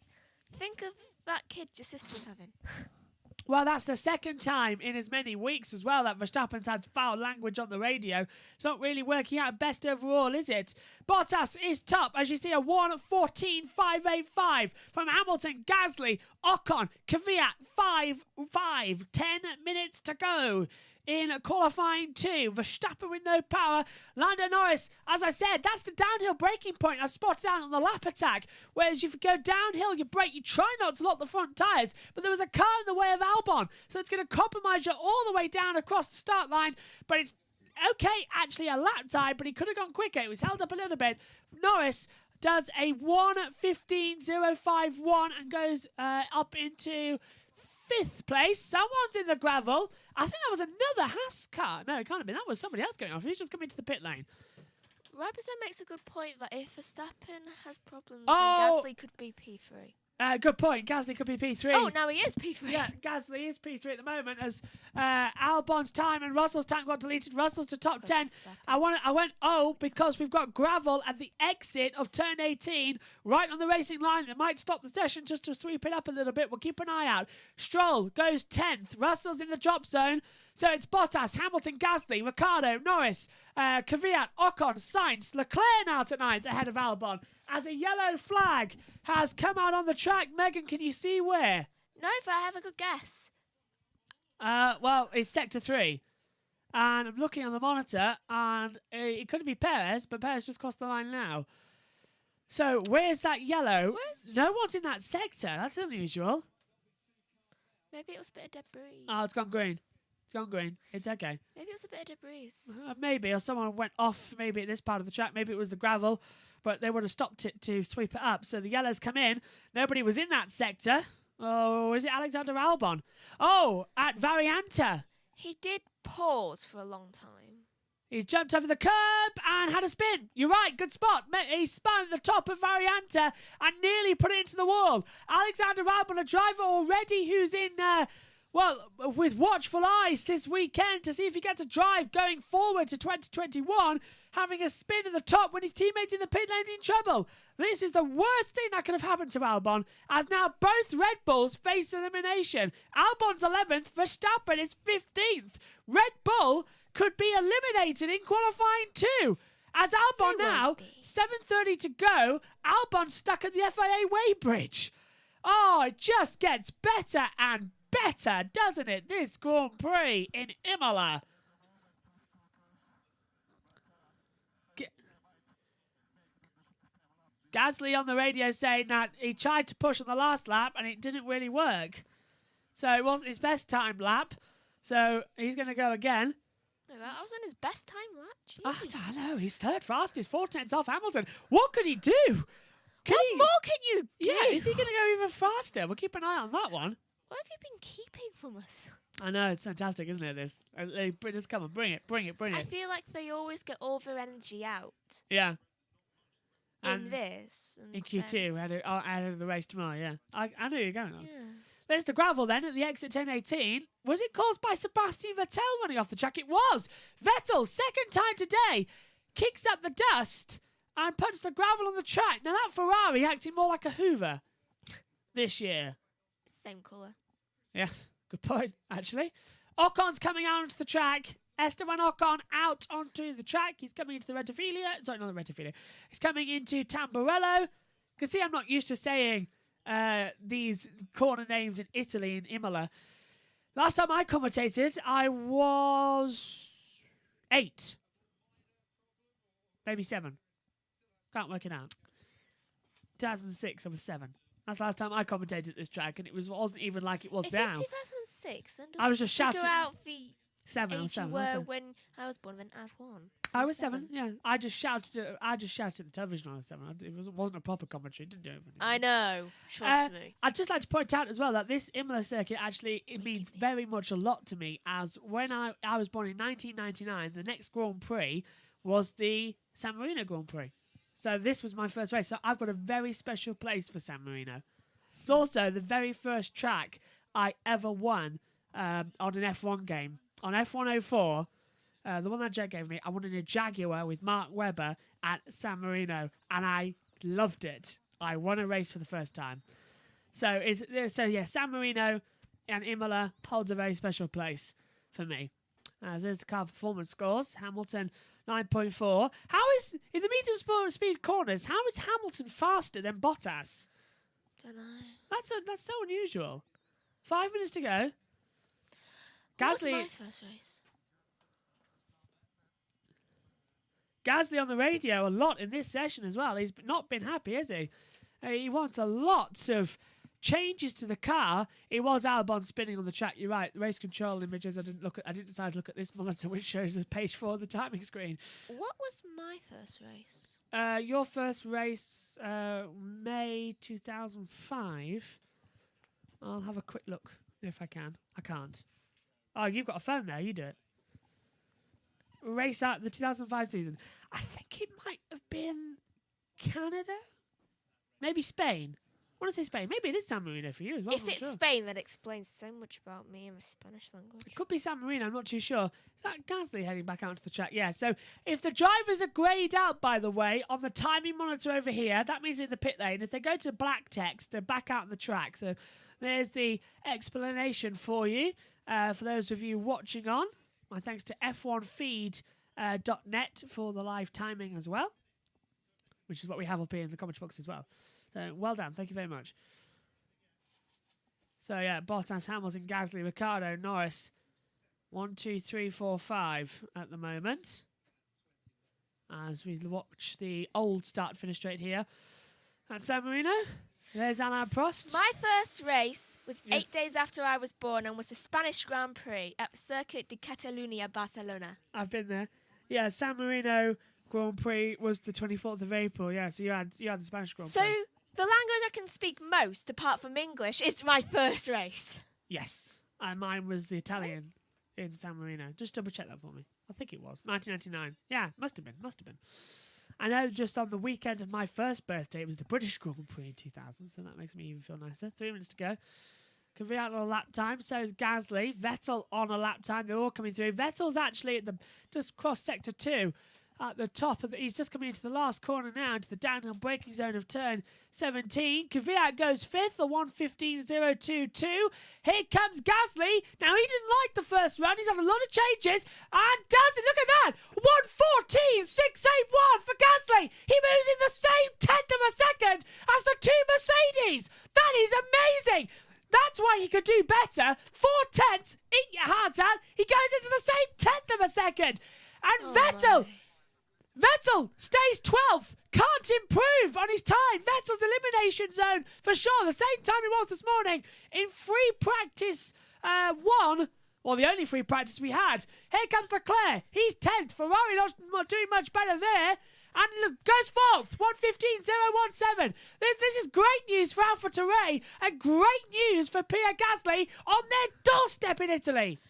B: think of that kid your sister's having.
A: Well, that's the second time in as many weeks as well that Verstappen's had foul language on the radio. It's not really working out best overall, is it? Bottas is top, as you see, a 1:14.585 from Hamilton, Gasly, Ocon, Kvyat, 5, 10 minutes to go in qualifying 2. Verstappen with no power. Lando Norris, as I said, that's the downhill braking point I spotted out on the lap attack. Whereas if you go downhill, you brake, you try not to lock the front tyres. But there was a car in the way of Albon. So it's going to compromise you all the way down across the start line. But it's okay, actually a lap time, but he could have gone quicker. It was held up a little bit. Norris does a 1:15.051 and goes up into 5th place. Someone's in the gravel. I think that was another Haas car. No, it can't have been. That was somebody else going off. He's just coming into the pit lane.
B: Rapido makes a good point that if Verstappen has problems,
A: Oh!
B: then Gasly could be P3.
A: Good point. Gasly could be P3.
B: Oh, now he is P3.
A: Yeah, Gasly is P3 at the moment as Albon's time and Russell's time got deleted. Russell's to top 10. I went because we've got gravel at the exit of turn 18 right on the racing line. That might stop the session just to sweep it up a little bit. We'll keep an eye out. Stroll goes 10th. Russell's in the drop zone. So it's Bottas, Hamilton, Gasly, Ricciardo, Norris, Kvyat, Ocon, Sainz, Leclerc now to 9th ahead of Albon. As a yellow flag has come out on the track. Megan, can you see where?
B: No, but I have a good guess.
A: Well, it's sector 3. And I'm looking on the monitor, and it could be Perez, but Perez just crossed the line now. So where's that yellow? No one's in that sector. That's unusual.
B: Maybe it was a bit of debris.
A: Oh, it's gone green. It's gone green. It's okay.
B: Maybe it was a bit of debris.
A: Maybe, or someone went off maybe at this part of the track. Maybe it was the gravel, but they would have stopped it to sweep it up. So the yellows come in. Nobody was in that sector. Oh, is it Alexander Albon? Oh, at Varianta.
B: He did pause for a long time.
A: He's jumped over the curb and had a spin. You're right, good spot. He spun at the top of Varianta and nearly put it into the wall. Alexander Albon, a driver already who's in... with watchful eyes this weekend to see if he gets a drive going forward to 2021, having a spin at the top when his teammates in the pit lane are in trouble. This is the worst thing that could have happened to Albon, as now both Red Bulls face elimination. Albon's 11th, Verstappen is 15th. Red Bull could be eliminated in qualifying 2. As Albon now, 7:30 to go, Albon stuck at the FIA weighbridge. Oh, it just gets better and better, doesn't it? This Grand Prix in Imola. Gasly on the radio saying that he tried to push on the last lap and it didn't really work. So it wasn't his best timed lap. So he's going to go again.
B: That wasn't his best time lap.
A: I don't know. He's third fastest, 4 tenths off Hamilton. What could he do?
B: What more can you do?
A: Yeah, is he going to go even faster? We'll keep an eye on that one.
B: What have you been keeping from us?
A: I know, it's fantastic, isn't it, this? Just come on, bring it.
B: I feel like they always get all their energy out.
A: Yeah.
B: In this.
A: In Q2, ahead of the race tomorrow, yeah. I knew you were going on.
B: Yeah.
A: There's the gravel then at the exit turn 18. Was it caused by Sebastian Vettel running off the track? It was. Vettel, second time today, kicks up the dust and puts the gravel on the track. Now that Ferrari acting more like a Hoover this year.
B: Same colour.
A: Yeah, good point, actually. Ocon's coming out onto the track. Esteban Ocon out onto the track. He's coming into the Rettifilia. Sorry, not the Rettifilia. He's coming into Tamburello. You can see I'm not used to saying these corner names in Italy, in Imola. Last time I commentated, I was 8. Maybe 7. Can't work it out. 2006, I was 7. That's the last time I commentated this track, and it wasn't even like it was
B: if
A: now.
B: It was 2006, then
A: I was just shouting.
B: Figure out the
A: 7 or
B: age
A: 7.
B: you were when I was born, then add 1. So
A: I was 7. Yeah. I just shouted at the television when I was 7. It wasn't a proper commentary. It didn't do anything.
B: I know. Trust me.
A: I'd just like to point out as well that this Imola circuit actually means very much a lot to me, as when I was born in 1999, the next Grand Prix was the San Marino Grand Prix. So this was my first race. So I've got a very special place for San Marino. It's also the very first track I ever won on an F1 game. On F104, the one that Jet gave me, I won in a Jaguar with Mark Webber at San Marino, and I loved it. I won a race for the first time. So San Marino and Imola holds a very special place for me. There's the car performance scores. Hamilton 9.4. How is, in the medium speed corners, how is Hamilton faster than Bottas?
B: Don't know.
A: That's so unusual. 5 minutes to go.
B: What was
A: Gasly.
B: my first race?
A: Gasly on the radio a lot in this session as well. He's not been happy, has he? He wants a lot of changes to the car. It was Albon spinning on the track. You're right. Race control images. I didn't decide to look at this monitor, which shows us page 4 of the timing screen.
B: What was my first race?
A: Your first race, May 2005. I'll have a quick look if I can. I can't. Oh, you've got a phone there. You do it. Race out the 2005 season. I think it might have been Canada. Maybe Spain. I want to say Spain. Maybe it is San Marino for you as well.
B: If it's
A: sure.
B: Spain, that explains so much about me in the Spanish language.
A: It could be San Marino. I'm not too sure. Is that Gasly heading back out onto the track? Yeah. So if the drivers are greyed out, by the way, on the timing monitor over here, that means in the pit lane. If they go to black text, they're back out on the track. So there's the explanation for you. For those of you watching on, my thanks to f1feed.net for the live timing as well, which is what we have up here in the comment box as well. So well done. Thank you very much. So yeah, Bottas, Hamilton, Gasly, Ricciardo, Norris. 1, 2, 3, 4, 5 at the moment. As we watch the old start-finish straight here at San Marino. There's Alain Prost.
B: My first race was 8 days after I was born and was the Spanish Grand Prix at Circuit de Catalunya, Barcelona.
A: I've been there. Yeah, San Marino Grand Prix was the 24th of April. Yeah, so you had the Spanish Grand Prix.
B: So the language I can speak most, apart from English, it's my first race.
A: Yes. And mine was the Italian in San Marino. Just double check that for me. I think it was. 1999. Yeah, must have been. I know just on the weekend of my first birthday, it was the British Grand Prix in 2000, so that makes me even feel nicer. 3 minutes to go. Kvyat on a lap time, so is Gasly. Vettel on a lap time. They're all coming through. Vettel's actually at just cross sector 2. At the top of he's just coming into the last corner now, into the downhill braking zone of turn 17. Kvyat goes 5th, a 1:15.022. Here comes Gasly. Now, he didn't like the first run. He's had a lot of changes. And does it? Look at that. 1:14.681 for Gasly. He moves in the same tenth of a second as the two Mercedes. That is amazing. That's why he could do better. 4 tenths. Eat your heart out. He goes into the same tenth of a second. And Vettel stays 12th. Can't improve on his time. Vettel's elimination zone for sure. The same time he was this morning in free practice 1. Well, the only free practice we had. Here comes Leclerc. He's 10th. Ferrari not doing much better there. And goes 4th. 1:15.017. This is great news for AlphaTauri and great news for Pierre Gasly on their doorstep in Italy.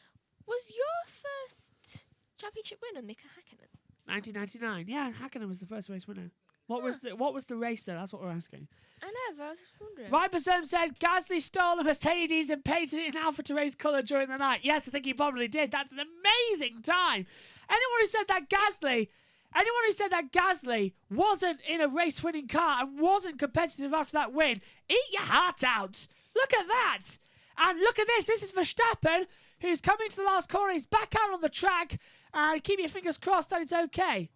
B: Was your first championship winner Mika Häkkinen?
A: 1999. Yeah, Häkkinen was the first race winner. What was the race though? That's what we're asking.
B: I know, but I was just wondering.
A: Ribosome said Gasly stole a Mercedes and painted it in AlphaTauri's colour during the night. Yes, I think he probably did. That's an amazing time. Anyone who said that Gasly wasn't in a race-winning car and wasn't competitive after that win, eat your heart out. Look at that. And look at this. This is Verstappen, who's coming to the last corner. He's back out on the track. And keep your fingers crossed that it's okay.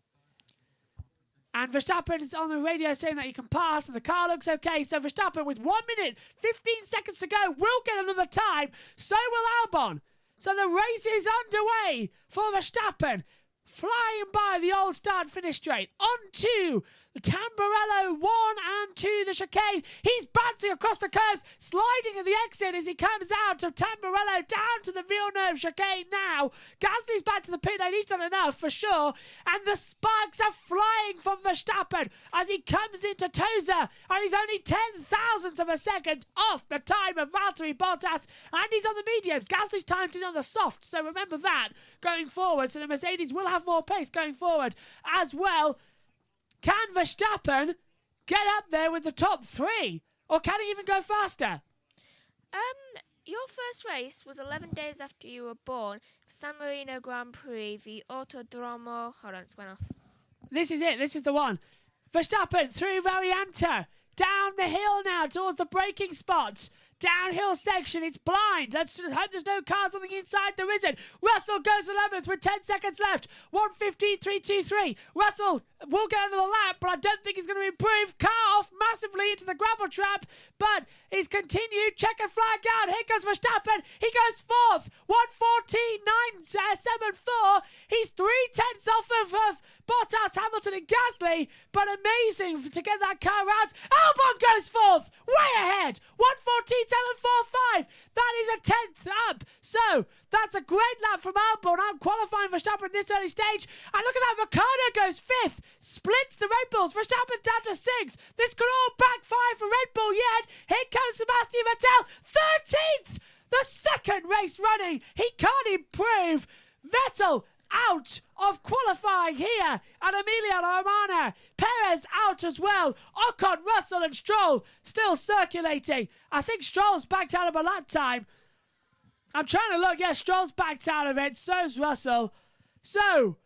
A: And Verstappen is on the radio saying that he can pass and the car looks okay. So Verstappen, with 1 minute, 15 seconds to go, will get another time. So will Albon. So the race is underway for Verstappen. Flying by the old start-finish straight. On to the Tamburello 1 and 2, the chicane. He's bouncing across the curves, sliding at the exit as he comes out of Tamburello down to the Villeneuve chicane now. Gasly's back to the pit lane. He's done enough for sure. And the sparks are flying from Verstappen as he comes into Tosa. And he's only 10,000ths of a second off the time of Valtteri Bottas. And he's on the mediums. Gasly's timed in on the soft. So remember that going forward. So the Mercedes will have more pace going forward as well. Can Verstappen get up there with the top 3? Or can he even go faster?
B: Your first race was 11 days after you were born. San Marino Grand Prix, the Autodromo. Hold on, it's went off.
A: This is it. This is the one. Verstappen through Varianta. Down the hill now towards the braking spots. Downhill section, it's blind. Let's just hope there's no cars on the inside. There isn't. Russell goes 11th with 10 seconds left. 1:15.323. Russell will get another lap, but I don't think he's going to improve. Car off massively into the gravel trap, but he's continued. Checkered flag out. Here comes Verstappen. He goes 4th. 1:14.974. He's 3 tenths off of Bottas, Hamilton and Gasly, but amazing to get that car out. Albon goes fourth, way ahead, 1:14.745. That is a 10th up. So that's a great lap from Albon. I'm qualifying Verstappen at this early stage. And look at that, Ricciardo goes fifth, splits the Red Bulls. Verstappen's down to sixth. This could all backfire for Red Bull yet. Here comes Sebastian Vettel, 13th. The second race running. He can't improve. Vettel out of qualifying here at Emilia-Romagna. Perez out as well. Ocon, Russell and Stroll still circulating. I think Stroll's backed out of a lap time. I'm trying to look. Yes, Stroll's backed out of it. So's Russell. So,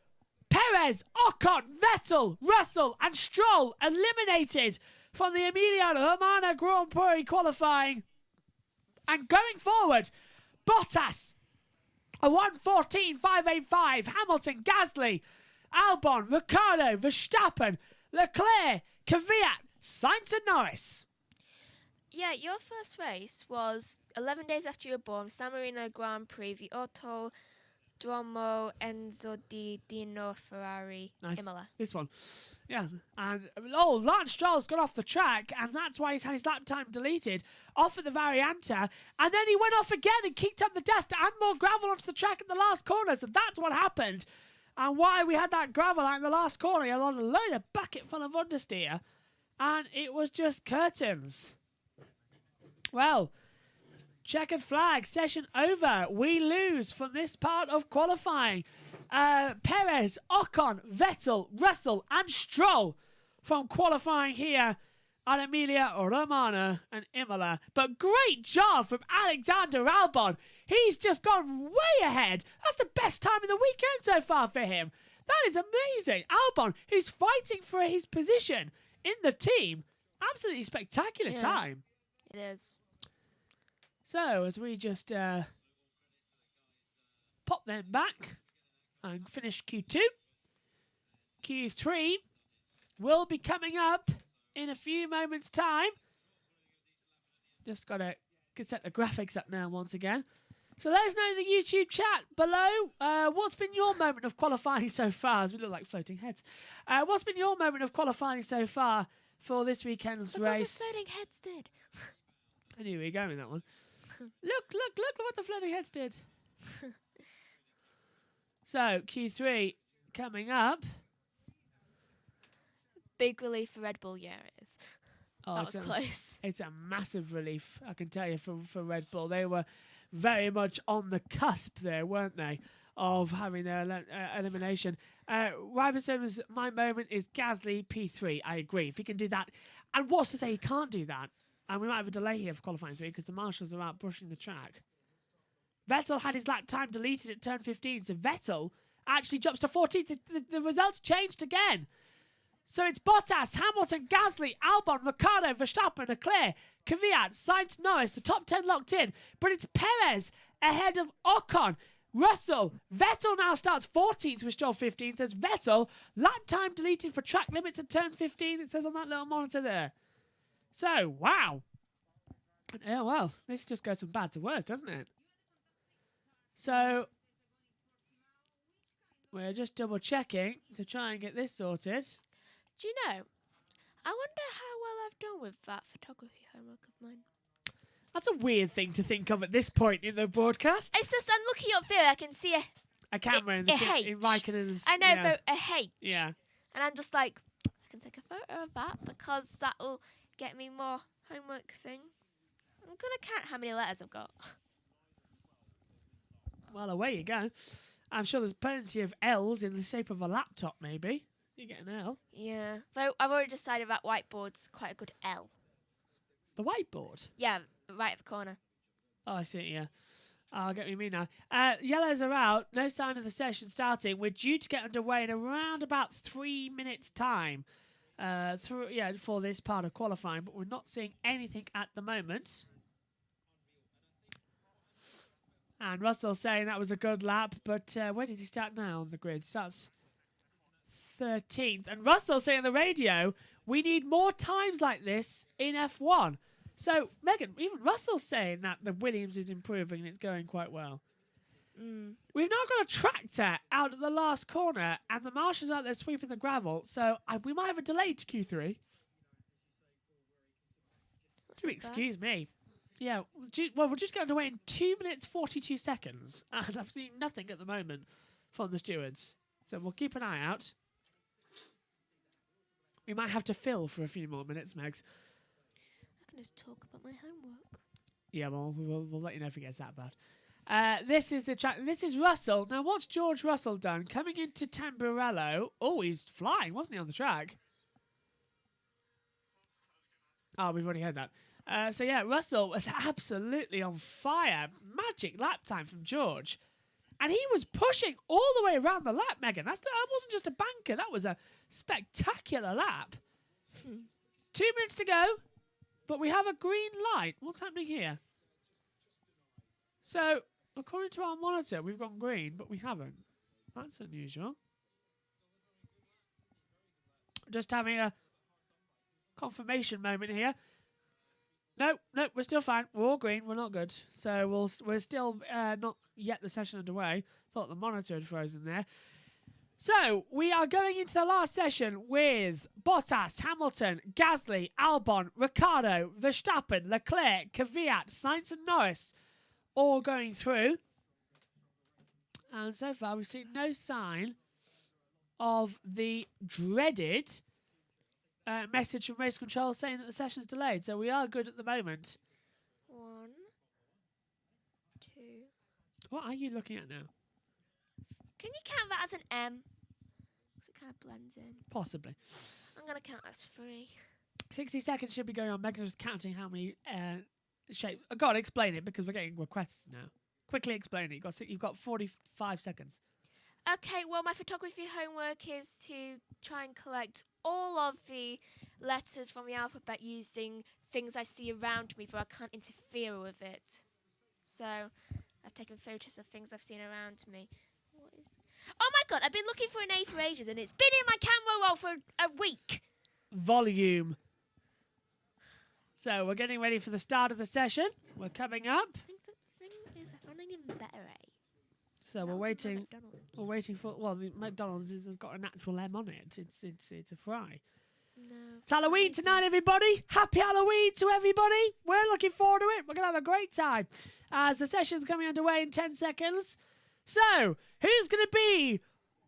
A: Perez, Ocon, Vettel, Russell and Stroll eliminated from the Emilia-Romagna Grand Prix qualifying. And going forward, Bottas, a 1:14.585. Hamilton, Gasly, Albon, Ricciardo, Verstappen, Leclerc, Kvyat, Sainz and Norris.
B: Yeah, your first race was 11 days after you were born, San Marino Grand Prix, the Autodromo Enzo Di Dino Ferrari,
A: Nice.
B: Imola.
A: This one. Yeah. And, Lance Stroll's got off the track, and that's why he's had his lap time deleted off at the Varianta. And then he went off again and kicked up the dust and more gravel onto the track at the last corner. So that's what happened. And why we had that gravel out in the last corner, he had a load of bucket full of understeer. And it was just curtains. Well, checkered flag, session over. We lose from this part of qualifying. Perez, Ocon, Vettel, Russell and Stroll from qualifying here at Emilia-Romagna and Imola. But great job from Alexander Albon. He's just gone way ahead. That's the best time in the weekend so far for him. That is amazing. Albon, who's fighting for his position in the team. Absolutely spectacular time.
B: It is.
A: So, as we just pop them back and finish Q2, Q3 will be coming up in a few moments' time. Just got to set the graphics up now once again. So let us know in the YouTube chat below what's been your moment of qualifying so far, as we look like floating heads. What's been your moment of qualifying so far for this weekend's race?
B: Look what the floating heads did.
A: I knew we were going with that one. Look what the floating heads did. So, Q3 coming up.
B: Big relief for Red Bull, yeah, it is.
A: Oh,
B: that was close.
A: It's a massive relief, I can tell you, for Red Bull. They were very much on the cusp there, weren't they, of having their elimination. Ryberson's my moment is Gasly P3. I agree. If he can do that. And what's to say he can't do that? And we might have a delay here for qualifying 3 because the marshals are out brushing the track. Vettel had his lap time deleted at turn 15, so Vettel actually jumps to 14th. The results changed again. So it's Bottas, Hamilton, Gasly, Albon, Ricciardo, Verstappen, Leclerc, Kvyat, Sainz, Norris, the top 10 locked in. But it's Perez ahead of Ocon, Russell. Vettel now starts 14th with Stroll 15th. There's Vettel, lap time deleted for track limits at turn 15. It says on that little monitor there. So, wow. Yeah, well, this just goes from bad to worse, doesn't it? So, we're just double checking to try and get this sorted.
B: Do you know, I wonder how well I've done with that photography homework of mine.
A: That's a weird thing to think of at this point in the broadcast.
B: It's just, I'm looking up there, I can see
A: A camera in Raikkonen's...
B: I know, but a H.
A: Yeah.
B: And I'm just like, I can take a photo of that because that will get me more homework thing. I'm going to count how many letters I've got.
A: Well, away you go. I'm sure there's plenty of L's in the shape of a laptop, maybe. You get an L.
B: Yeah. Though I've already decided that whiteboard's quite a good L.
A: The whiteboard?
B: Yeah, right at the corner.
A: Oh, I see it, yeah. I'll get what you mean now. Yellows are out. No sign of the session starting. We're due to get underway in around about 3 minutes' time for this part of qualifying, but we're not seeing anything at the moment. And Russell saying that was a good lap, but where does he start now on the grid? Starts 13th. And Russell saying on the radio, we need more times like this in F1. So, Megan, even Russell's saying that the Williams is improving and it's going quite well. We've now got a tractor out at the last corner, and the marshals out there sweeping the gravel, so we might have a delay to Q3. Excuse me. Yeah, well, we're just going to wait in 2 minutes 42 seconds, and I've seen nothing at the moment from the stewards. So we'll keep an eye out. We might have to fill for a few more minutes, Megs.
B: I can just talk about my homework.
A: Yeah, well, we'll let you know if it gets that bad. This is the track. This is Russell. Now, what's George Russell done? Coming into Tamburello. Oh, he's flying, wasn't he, on the track? Oh, we've already heard that. So, yeah, Russell was absolutely on fire. Magic lap time from George. And he was pushing all the way around the lap, Megan. That wasn't just a banker. That was a spectacular lap. 2 minutes to go, but we have a green light. What's happening here? So, according to our monitor, we've gone green, but we haven't. That's unusual. Just having a confirmation moment here. No, we're still fine. We're all green. We're not good. So we're still not yet the session underway. Thought the monitor had frozen there. So we are going into the last session with Bottas, Hamilton, Gasly, Albon, Ricciardo, Verstappen, Leclerc, Kvyat, Sainz and Norris all going through. And so far we've seen no sign of the dreaded message from race control saying that the session's delayed. So we are good at the moment.
B: 1, 2.
A: What are you looking at now?
B: Can you count that as an M? Because it kind of blends in.
A: Possibly.
B: I'm going to count as 3.
A: 60 seconds should be going on. Megan's just counting how many shapes. I've got to explain it because we're getting requests now. Quickly explain it. You've got 45 seconds.
B: Okay, well, my photography homework is to try and collect all of the letters from the alphabet using things I see around me, for I can't interfere with it. So, I've taken photos of things I've seen around me. What is? Oh my god, I've been looking for an A for ages, and it's been in my camera roll for a week.
A: Volume. So, we're getting ready for the start of the session. We're coming up.
B: Thing is, I found an even better A.
A: So we're waiting. We're waiting for. Well, the McDonald's has got an actual M on it. It's a fry.
B: No.
A: It's Halloween tonight, everybody. Happy Halloween to everybody. We're looking forward to it. We're gonna have a great time as the session's coming underway in 10 seconds. So who's gonna be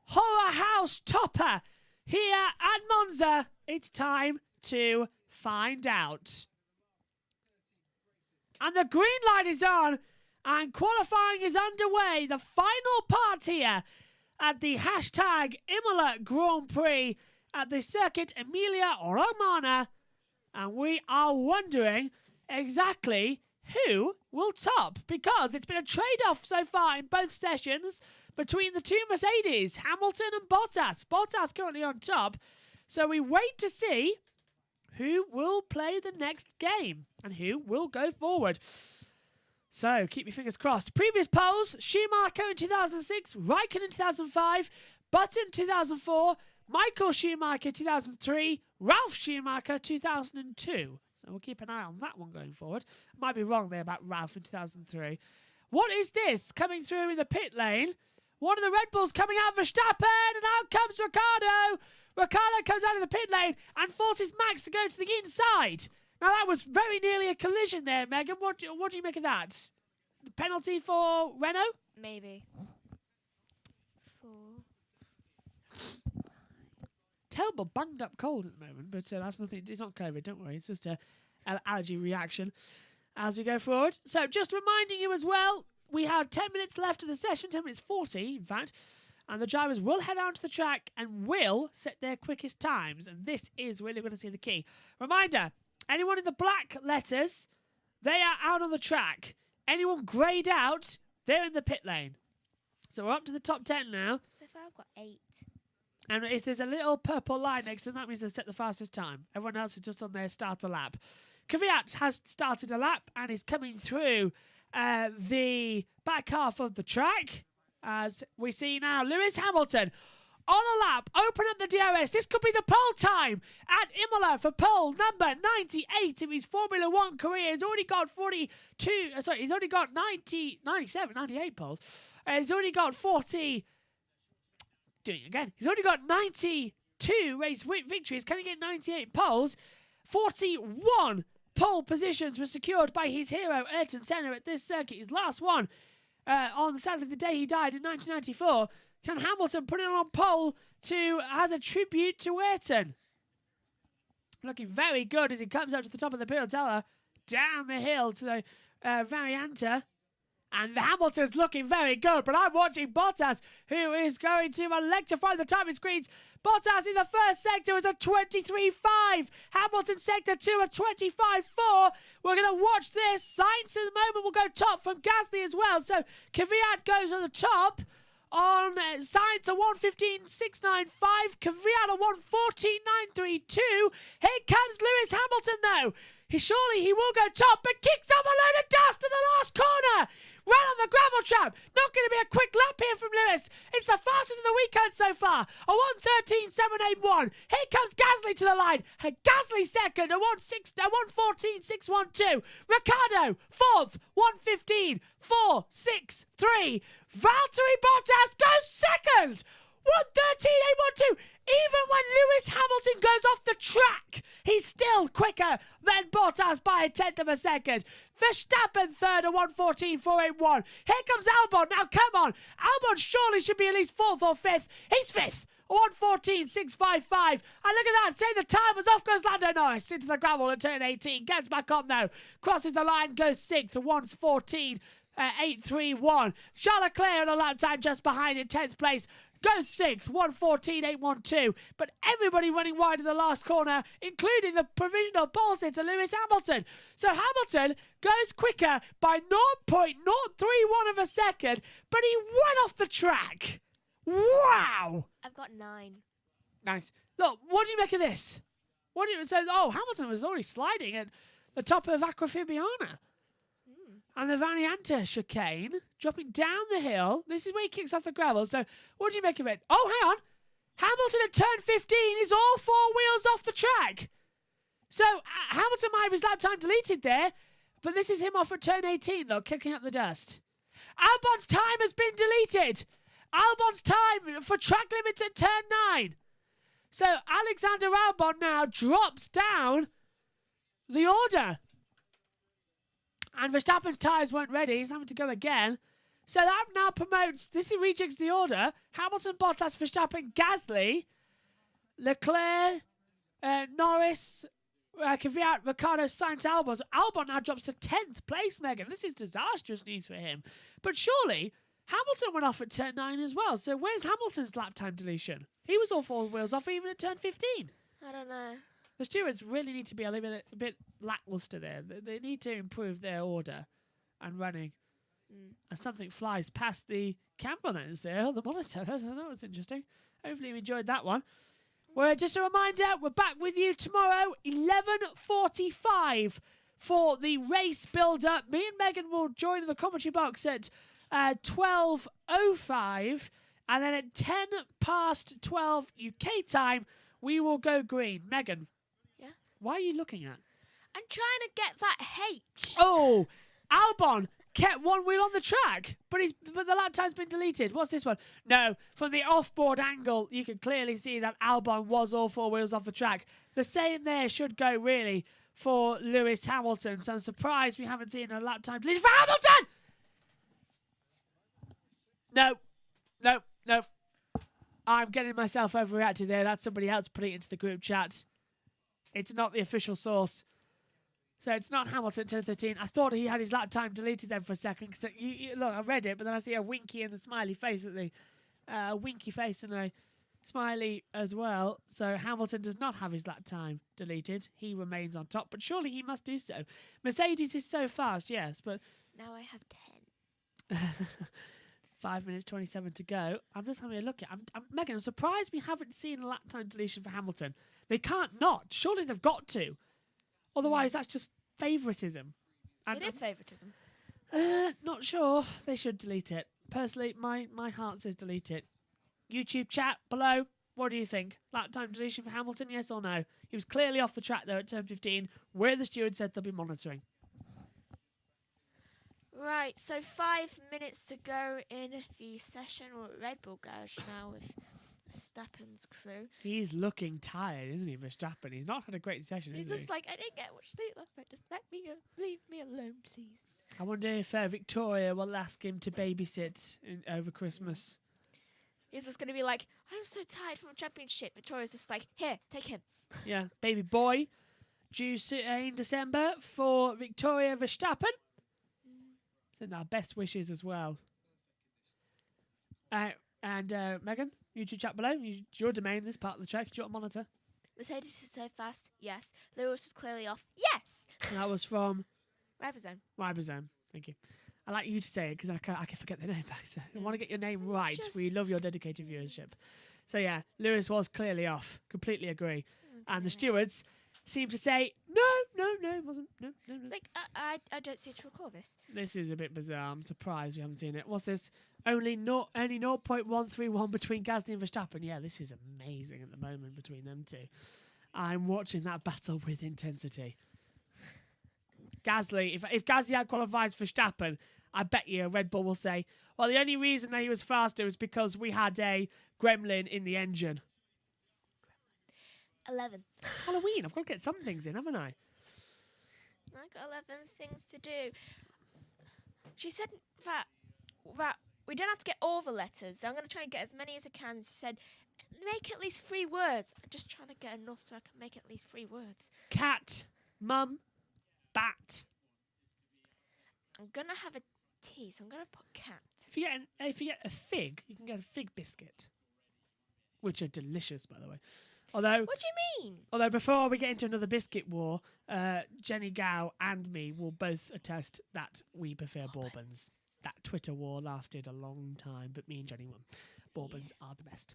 A: Horror House topper here at Monza? It's time to find out. And the green light is on. And qualifying is underway. The final part here at the hashtag Imola Grand Prix at the circuit Emilia Romagna. And we are wondering exactly who will top, because it's been a trade-off so far in both sessions between the two Mercedes, Hamilton and Bottas. Bottas currently on top. So we wait to see who will play the next game and who will go forward. So, keep your fingers crossed. Previous polls, Schumacher in 2006, Raikkonen in 2005, Button 2004, Michael Schumacher 2003, Ralph Schumacher 2002. So, we'll keep an eye on that one going forward. Might be wrong there about Ralph in 2003. What is this coming through in the pit lane? One of the Red Bulls coming out, Verstappen, and out comes Ricciardo. Ricciardo comes out of the pit lane and forces Max to go to the inside. Now, that was very nearly a collision there, Megan. What do you make of that? Penalty for Renault?
B: Maybe. 4.
A: Terrible bunged up cold at the moment, but that's nothing. It's not COVID, don't worry. It's just an allergy reaction as we go forward. So, just reminding you as well, we have 10 minutes left of the session, 10 minutes 40, in fact. And the drivers will head out to the track and will set their quickest times. And this is really going to see the key. Reminder. Anyone in the black letters, they are out on the track. Anyone greyed out, they're in the pit lane. So we're up to the top 10 now.
B: So far I've got 8.
A: And if there's a little purple line next to them, that means they've set the fastest time. Everyone else is just on their starter lap. Kvyat has started a lap and is coming through the back half of the track. As we see now, Lewis Hamilton on a lap, open up the DRS. This could be the pole time at Imola for pole number 98 of his Formula 1 career. He's already got 98 poles. He's already got 40. Doing it again. He's already got 92 race victories. Can he get 98 poles? 41 pole positions were secured by his hero, Ayrton Senna, at this circuit. His last one on Saturday, the day he died in 1994. Can Hamilton put it on pole as a tribute to Ayrton? Looking very good as he comes up to the top of the Piratella, down the hill to the Varianta. And Hamilton's looking very good, but I'm watching Bottas, who is going to electrify the timing screens. Bottas in the first sector is a 23.5. Hamilton sector 2 a 25.4. We're going to watch this. Sainz in the moment will go top from Gasly as well. So Kvyat goes on the top on Sainz a 1:15.695. Kvyat a 1:14.932. Here comes Lewis Hamilton though. Surely he will go top, but kicks up a load of dust in the last corner. Right on the gravel trap. Not going to be a quick lap here from Lewis. It's the fastest of the weekend so far. A 1:13.781. Here comes Gasly to the line. And Gasly second. A 1:14.612. Ricciardo fourth. 1:15.463. Valtteri Bottas goes second. 1:13.812. Even when Lewis Hamilton goes off the track, he's still quicker than Bottas by a tenth of a second. Verstappen third at 1:14.481. Here comes Albon. Now, come on. Albon surely should be at least fourth or fifth. He's fifth. 1:14.655. And look at that. Say the time was off. Goes Lando Norris into the gravel at turn 18. Gets back on, though. Crosses the line. Goes sixth. 1:14.831. Charles Leclerc on a lap time just behind in 10th place. Goes sixth, 1:14.812. But everybody running wide in the last corner, including the provisional pole sitter, Lewis Hamilton. So Hamilton goes quicker by 0.031 of a second, but he went off the track. Wow!
B: I've got 9.
A: Nice. Look, what do you make of this? Hamilton was already sliding at the top of Aquafibiana. And the Varianta chicane, dropping down the hill. This is where he kicks off the gravel. So, what do you make of it? Oh, hang on. Hamilton at turn 15 is all 4 wheels off the track. So, Hamilton might have his lap time deleted there, but this is him off at turn 18, look, kicking up the dust. Albon's time has been deleted. Albon's time for track limits at turn 9. So, Alexander Albon now drops down the order. And Verstappen's tyres weren't ready. He's having to go again. So that now promotes... This rejigs the order. Hamilton, Bottas, Verstappen, Gasly, Leclerc, Norris, Kvyat, Ricciardo, Sainz, Albon. So Albon now drops to 10th place, Megan. This is disastrous news for him. But surely, Hamilton went off at turn 9 as well. So where's Hamilton's lap time deletion? He was all 4 wheels off even at turn 15.
B: I don't know.
A: The stewards really need to be a bit lackluster there. They need to improve their order and running. As something flies past the camera lens there on the monitor. That was interesting. Hopefully you enjoyed that one. Well, just a reminder, we're back with you tomorrow, 11:45 for the race build-up. Me and Megan will join the commentary box at 12:05. And then at 12:10 UK time, we will go green. Megan. Why are you looking at?
B: I'm trying to get that H.
A: Oh, Albon kept 1 wheel on the track, but the lap time's been deleted. What's this one? No, from the off-board angle, you can clearly see that Albon was all 4 wheels off the track. The same there should go, really, for Lewis Hamilton. So I'm surprised we haven't seen a lap time deleted for Hamilton! No. I'm getting myself overreacted there. That's somebody else putting it into the group chat. It's not the official source. So it's not Hamilton 10:13. I thought he had his lap time deleted then for a second. Cause look, I read it, but then I see a winky and a smiley face at the winky face and a smiley as well. So Hamilton does not have his lap time deleted. He remains on top, but surely he must do so. Mercedes is so fast, yes, but
B: now I have 10.
A: 5 minutes 27 to go. I'm just having a look at. Megan, I'm surprised we haven't seen a lap time deletion for Hamilton. They can't not. Surely they've got to. Otherwise, that's just favouritism.
B: It is favouritism.
A: Not sure. They should delete it. Personally, my heart says delete it. YouTube chat below. What do you think? Lap time deletion for Hamilton, yes or no? He was clearly off the track there at turn 15, where the steward said they'll be monitoring.
B: Right, so 5 minutes to go in the session at Red Bull Garage now with Verstappen's crew.
A: He's looking tired, isn't he, Verstappen? He's not had a great session,
B: He's
A: has
B: just
A: he?
B: like, I didn't get much sleep last night. Just leave me alone, please.
A: I wonder if Victoria will ask him to babysit over Christmas.
B: He's just going to be like, I'm so tired from a championship. Victoria's just like, here, take him.
A: Yeah, baby boy, due in December for Victoria Verstappen. Send our best wishes as well. And Megan, YouTube chat below. Your domain, this part of the track. Do you want to monitor?
B: Mercedes is so fast. Yes. Lewis was clearly off. Yes.
A: And that was from
B: Ribosome.
A: Thank you. I like you to say it because I can forget the name back. So I want to get your name right. We love your dedicated viewership. So yeah, Lewis was clearly off. Completely agree.
B: Okay.
A: And the stewards seem to say, no, it wasn't. No.
B: It's like, I don't see to record this.
A: This is a bit bizarre. I'm surprised we haven't seen it. What's this? Only 0.131 between Gasly and Verstappen. Yeah, this is amazing at the moment between them two. I'm watching that battle with intensity. Gasly, if Gasly out-qualifies Verstappen, I bet you Red Bull will say, well, the only reason that he was faster was because we had a gremlin in the engine.
B: 11.
A: It's Halloween. I've got to get some things in, haven't I?
B: I got 11 things to do. She said that we don't have to get all the letters, so I'm going to try and get as many as I can. She said, make at least 3 words. I'm just trying to get enough so I can make at least 3 words.
A: Cat, mum, bat.
B: I'm going to have a T, so I'm going to put cat.
A: If you get a fig, you can get a fig biscuit, which are delicious, by the way. Although,
B: what do you mean?
A: Although before we get into another biscuit war, Jenny Gow and me will both attest that we prefer Bourbons. That Twitter war lasted a long time, but me and Jenny won. Bourbons are the best.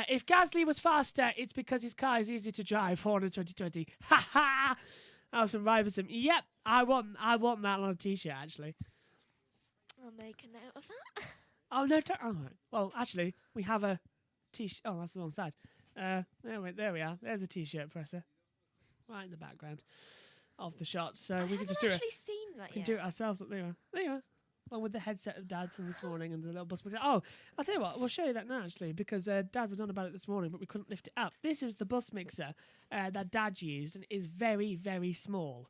A: If Gasly was faster, it's because his car is easy to drive. Horner 2020. Ha ha! That was from Ribosome. Yep, I want that on a t-shirt, actually.
B: I'll make a note of that.
A: Oh, no. Oh, right. Well, actually, we have a t-shirt. Oh, that's the wrong side. There we are. There's a t-shirt presser. Right in the background of the shot. So we can just do it.
B: I haven't actually seen that yet.
A: We can do it ourselves. There you are. Along with the headset of Dad from this morning and the little bus mixer. Oh, I'll tell you what. We'll show you that now, actually, because Dad was on about it this morning, but we couldn't lift it up. This is the bus mixer that Dad used and is very, very small.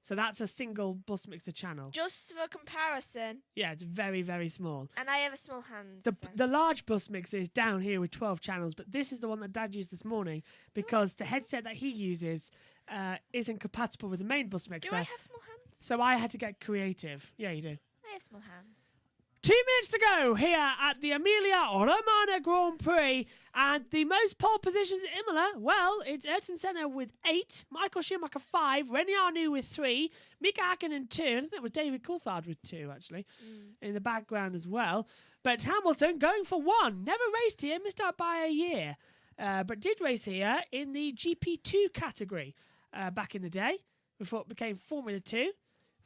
A: So that's a single bus mixer channel.
B: Just for comparison.
A: Yeah, it's very, very small.
B: And I have a small hand.
A: The large bus mixer is down here with 12 channels, but this is the one that Dad used this morning because the headset that he uses isn't compatible with the main bus mixer.
B: Do I have small hands?
A: So I had to get creative. Yeah, you do.
B: I have small hands.
A: 2 minutes to go here at the Emilia-Romagna Grand Prix. And the most pole positions at Imola, well, it's Ayrton Senna with 8, Michael Schumacher 5, Rene Arnoux with 3, Mika Hakkinen 2, and I think it was David Coulthard with 2, actually, in the background as well. But Hamilton going for 1. Never raced here, missed out by a year. But did race here in the GP2 category back in the day, before it became Formula 2.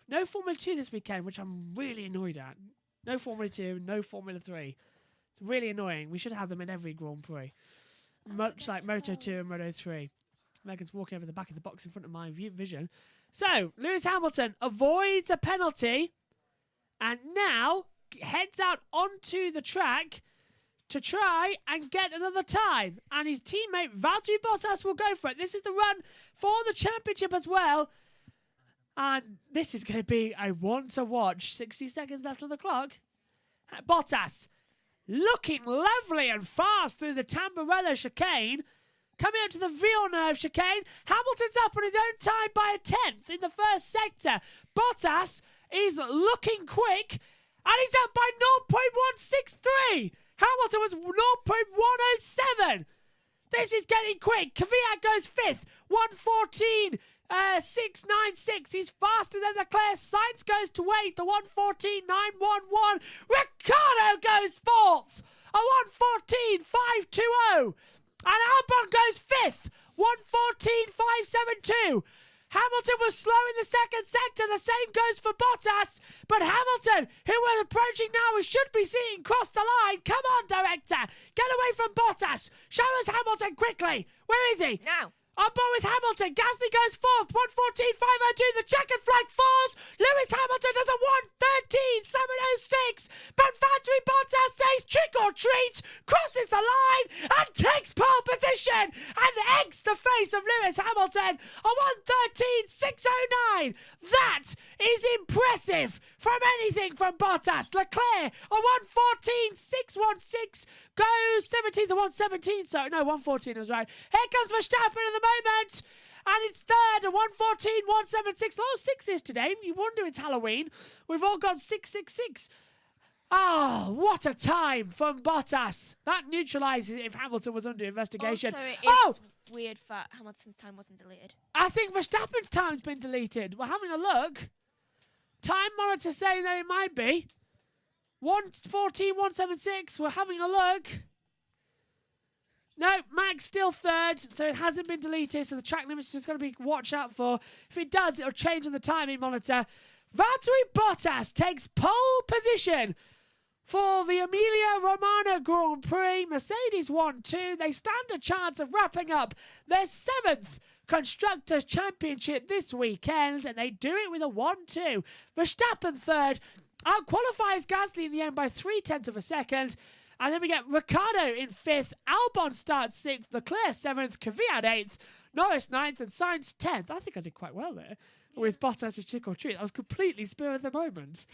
A: No Formula 2 this weekend, which I'm really annoyed at. No Formula 2, no Formula 3. It's really annoying. We should have them in every Grand Prix. Much like Moto 2 and Moto 3. Megan's walking over the back of the box in front of my vision. So, Lewis Hamilton avoids a penalty and now heads out onto the track to try and get another time. And his teammate Valtteri Bottas will go for it. This is the run for the championship as well. And this is going to be a one to watch. 60 seconds left on the clock. Bottas looking lovely and fast through the Tamburello chicane. Coming out to the Villeneuve chicane. Hamilton's up on his own time by a 10th in the first sector. Bottas is looking quick. And he's up by 0.163. Hamilton was 0.107. This is getting quick. Kvyat goes 5th. 1:14. 6.96. He's faster than Leclerc. Sainz goes to 8th. The 1:14.911. Ricciardo goes 4th. A 1:14.520. And Albon goes 5th. 1:14.572. Hamilton was slow in the second sector. The same goes for Bottas. But Hamilton, who we're approaching now, we should be seeing cross the line. Come on, director. Get away from Bottas. Show us Hamilton quickly. Where is he?
B: Now.
A: On board with Hamilton. Gasly goes fourth. 1:14.502. The checkered flag falls. Lewis Hamilton does a 1:13.706. But Valtteri Bottas says trick or treat, crosses the line and takes pole position and eggs the face of Lewis Hamilton. A 1:13.609. That is impressive from anything from Bottas. Leclerc, a 1:14.616. Goes 17th to 1:17. So, no, 1:14 was right. Here comes Verstappen at the moment. And it's third at 1:14.176. A lot of sixes today. You wonder it's Halloween. We've all got 666. Ah, what a time from Bottas. That neutralises it if Hamilton was under investigation.
B: Also, it is weird that Hamilton's time wasn't deleted.
A: I think Verstappen's time's been deleted. We're having a look. Time monitor saying that it might be. 1:14.176. We're having a look. No, Max still third, so it hasn't been deleted, so the track limit's just got to be watched out for. If it does, it'll change on the timing monitor. Valtteri Bottas takes pole position for the Emilia-Romagna Grand Prix. Mercedes 1-2. They stand a chance of wrapping up their 7th Constructors' Championship this weekend, and they do it with a 1-2. Verstappen third. Out-qualifies Gasly in the end by 0.3 of a second. And then we get Ricciardo in 5th. Albon starts 6th. Leclerc 7th. Kvyat 8th. Norris 9th. And Sainz 10th. I think I did quite well there with Bottas' trick or treat. I was completely spur of the moment.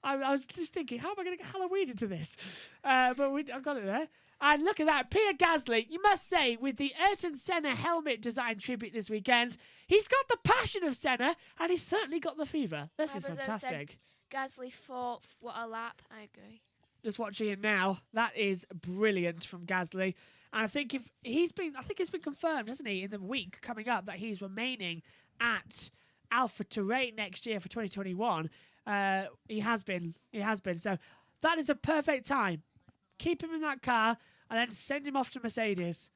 A: I was just thinking, how am I going to get Halloween into this? But I got it there. And look at that. Pierre Gasly, you must say, with the Ayrton Senna helmet design tribute this weekend, he's got the passion of Senna, and he's certainly got the fever. This is fantastic.
B: Gasly 4th. What a lap. I agree.
A: Just watching it now. That is brilliant from Gasly. And I think it's been confirmed, hasn't he, in the week coming up that he's remaining at Alpha Terrain next year for 2021. He has been. So that is a perfect time. Keep him in that car and then send him off to Mercedes.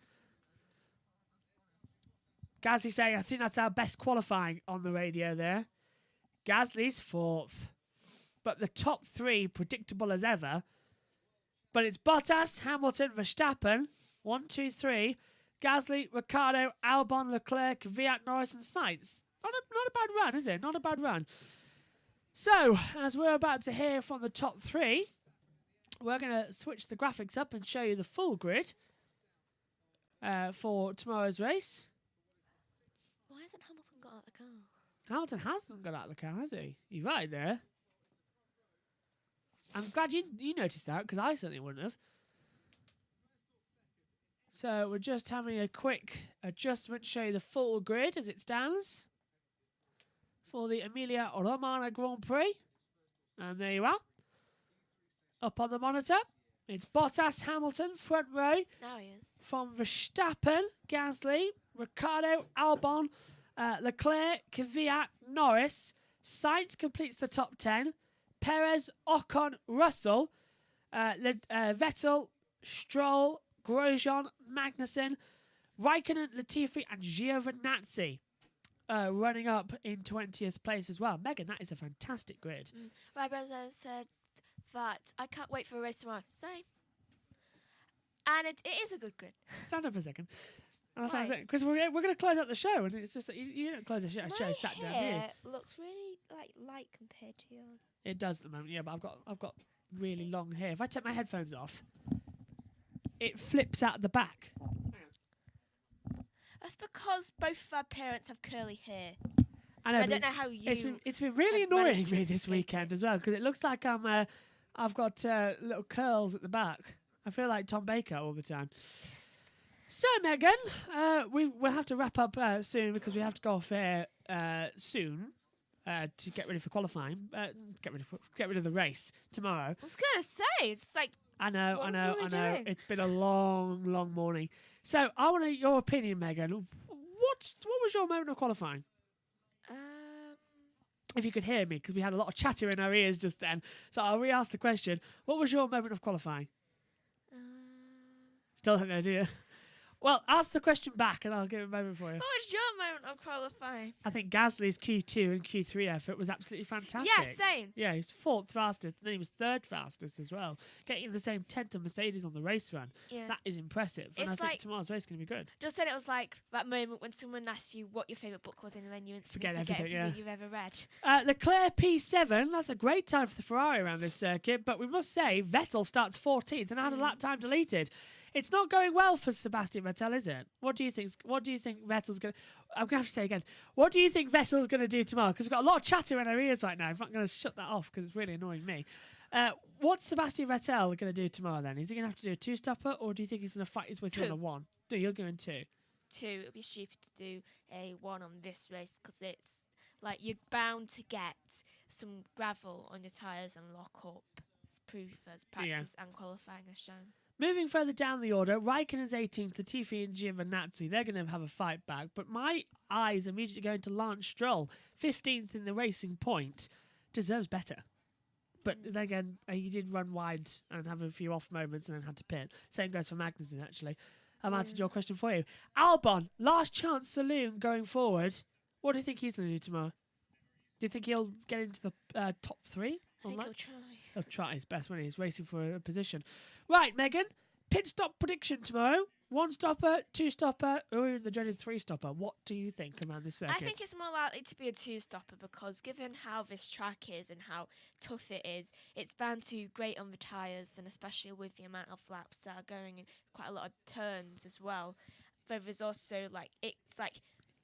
A: Gasly saying, I think that's our best qualifying on the radio there. Gasly's 4th. But the top 3 predictable as ever. But it's Bottas, Hamilton, Verstappen. 1, 2, 3. Gasly, Ricciardo, Albon, Leclerc, Kvyat, Norris and Sainz. Not a bad run, is it? Not a bad run. So, as we're about to hear from the top 3, we're going to switch the graphics up and show you the full grid for tomorrow's race.
B: Why hasn't Hamilton got out of the car?
A: Hamilton hasn't got out of the car, has he? You're right there. I'm glad you noticed that, because I certainly wouldn't have. So we're just having a quick adjustment, show you the full grid as it stands for the Emilia-Romagna Grand Prix. And there you are. Up on the monitor, it's Bottas, Hamilton, front row.
B: Now he is.
A: From Verstappen, Gasly, Ricciardo, Albon, Leclerc, Kvyat, Norris. Sainz completes the top 10. Perez, Ocon, Russell, Vettel, Stroll, Grosjean, Magnussen, Raikkonen, Latifi and Giovinazzi running up in 20th place as well. Megan, that is a fantastic grid.
B: Rybozo said that I can't wait for a race tomorrow. Same. And it is a good grid.
A: Stand up a second. Because we're going to close out the show, and it's just that you don't close a show sat down, do you?
B: My hair looks really light compared to yours.
A: It does at the moment, yeah, but I've got really long hair. If I take my headphones off, it flips out the back.
B: That's because both of our parents have curly hair.
A: I know.
B: I don't know how you.
A: It's been really annoying me this weekend as well, because it looks like I've got little curls at the back. I feel like Tom Baker all the time. So, Megan, we'll have to wrap up soon, because we have to go off air soon to get ready for qualifying. Get rid of the race tomorrow.
B: I was gonna say, it's like.
A: I know.
B: Doing?
A: It's been a long morning. So, I want your opinion, Megan. What was your moment of qualifying? If you could hear me, because we had a lot of chatter in our ears just then. So I'll re-ask the question. What was your moment of qualifying? Still don't know, do you? Well, ask the question back and I'll give it a moment for you.
B: What was your moment of qualifying?
A: I think Gasly's Q2 and Q3 effort was absolutely fantastic.
B: Yeah, same.
A: Yeah, he was 4th fastest, and then he was 3rd fastest as well, getting the same 10th of Mercedes on the race run.
B: Yeah.
A: That is impressive, and I
B: It's
A: think
B: like-
A: tomorrow's race is going to be good.
B: Just said it was like that moment when someone asked you what your favourite book was, and then you instantly
A: Forget
B: forget
A: everything,
B: everything you've ever read.
A: Leclerc P7, that's a great time for the Ferrari around this circuit, but we must say Vettel starts 14th and had a lap time deleted. It's not going well for Sebastian Vettel, is it? What do you think Vettel's going to... I'm going to have to say again. What do you think Vettel's going to do tomorrow? Because we've got a lot of chatter in our ears right now. I'm not going to shut that off because it's really annoying me. What's Sebastian Vettel going to do tomorrow then? Is he going to have to do a 2-stopper, or do you think he's going to fight his way through on a 1? No, you're going 2.
B: 2, it would be stupid to do a 1 on this race because it's like you're bound to get some gravel on your tyres and lock up. It's proof as practice and qualifying has shown.
A: Moving further down the order, Raikkonen's 18th, Latifi and Giovinazzi, they're going to have a fight back. But my eyes immediately go into Lance Stroll, 15th in the racing point, deserves better. But then again, he did run wide and have a few off moments and then had to pit. Same goes for Magnussen, actually. I've answered your question for you. Albon, last chance saloon going forward. What do you think he's going to do tomorrow? Do you think he'll get into the top 3?
B: I think he'll try.
A: He'll try his best when he's racing for a position. Right, Megan, pit stop prediction tomorrow. 1-stopper, 2-stopper, or even the dreaded 3-stopper. What do you think around this circuit?
B: I think it's more likely to be a 2-stopper because given how this track is and how tough it is, it's bound to grate on the tyres, and especially with the amount of laps that are going in quite a lot of turns as well. But there's also it's like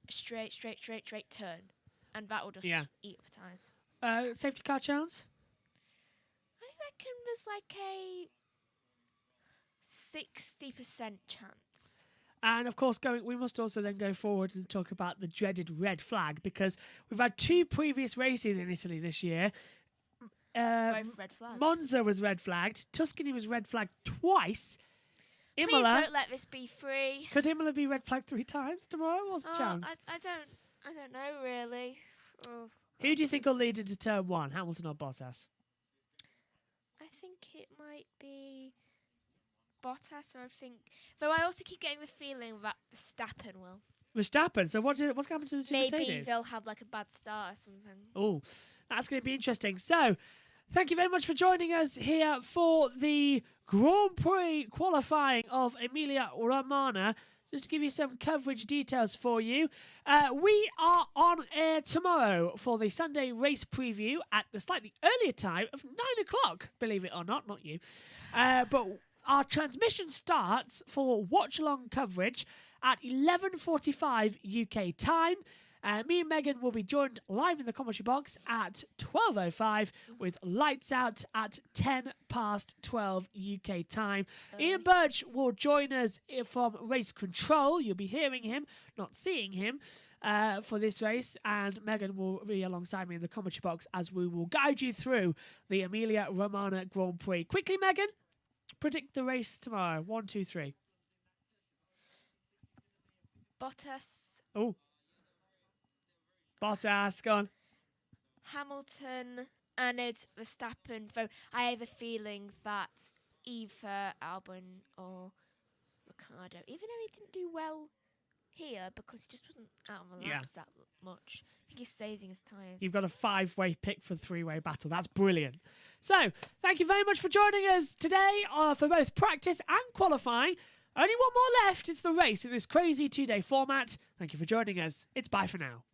B: a straight turn, and that will just eat up the tyres.
A: Safety car chance?
B: I reckon there's like a 60% chance.
A: And of course, we must also then go forward and talk about the dreaded red flag, because we've had 2 previous races in Italy this year.
B: Both red flags.
A: Monza was red flagged. Tuscany was red flagged twice.
B: Please
A: Imola,
B: don't let this be free.
A: could Imola be red flagged 3 times tomorrow? What's the chance?
B: I don't know really. Oh,
A: Who do you think will lead into turn 1, Hamilton or Bottas?
B: I think it might be Bottas, or I think. Though I also keep getting the feeling that Verstappen will.
A: Verstappen. So what's going to happen to the 2
B: Maybe
A: Mercedes?
B: they'll have like a bad start or something.
A: Oh, that's going to be interesting. So, thank you very much for joining us here for the Grand Prix qualifying of Emilia-Romagna. Just to give you some coverage details for you, we are on air tomorrow for the Sunday race preview at the slightly earlier time of 9 o'clock, believe it or not you. But our transmission starts for watch-along coverage at 11:45 UK time. Me and Megan will be joined live in the commentary box at 12:05 with lights out at 12 UK time. Ian Birch will join us from Race Control. You'll be hearing him, not seeing him, for this race. And Megan will be alongside me in the commentary box as we will guide you through the Emilia-Romagna Grand Prix. Quickly, Megan, predict the race tomorrow. 1, 2, 3.
B: Bottas.
A: Oh. Bottas, go on.
B: Hamilton, and it's Verstappen. Though I have a feeling that either Albon or Ricciardo, even though he didn't do well here because he just wasn't out on the laps that much, I think he's saving his tyres.
A: You've got a 5-way pick for 3-way battle. That's brilliant. So, thank you very much for joining us today for both practice and qualifying. Only one more left. It's the race in this crazy 2-day format. Thank you for joining us. It's bye for now.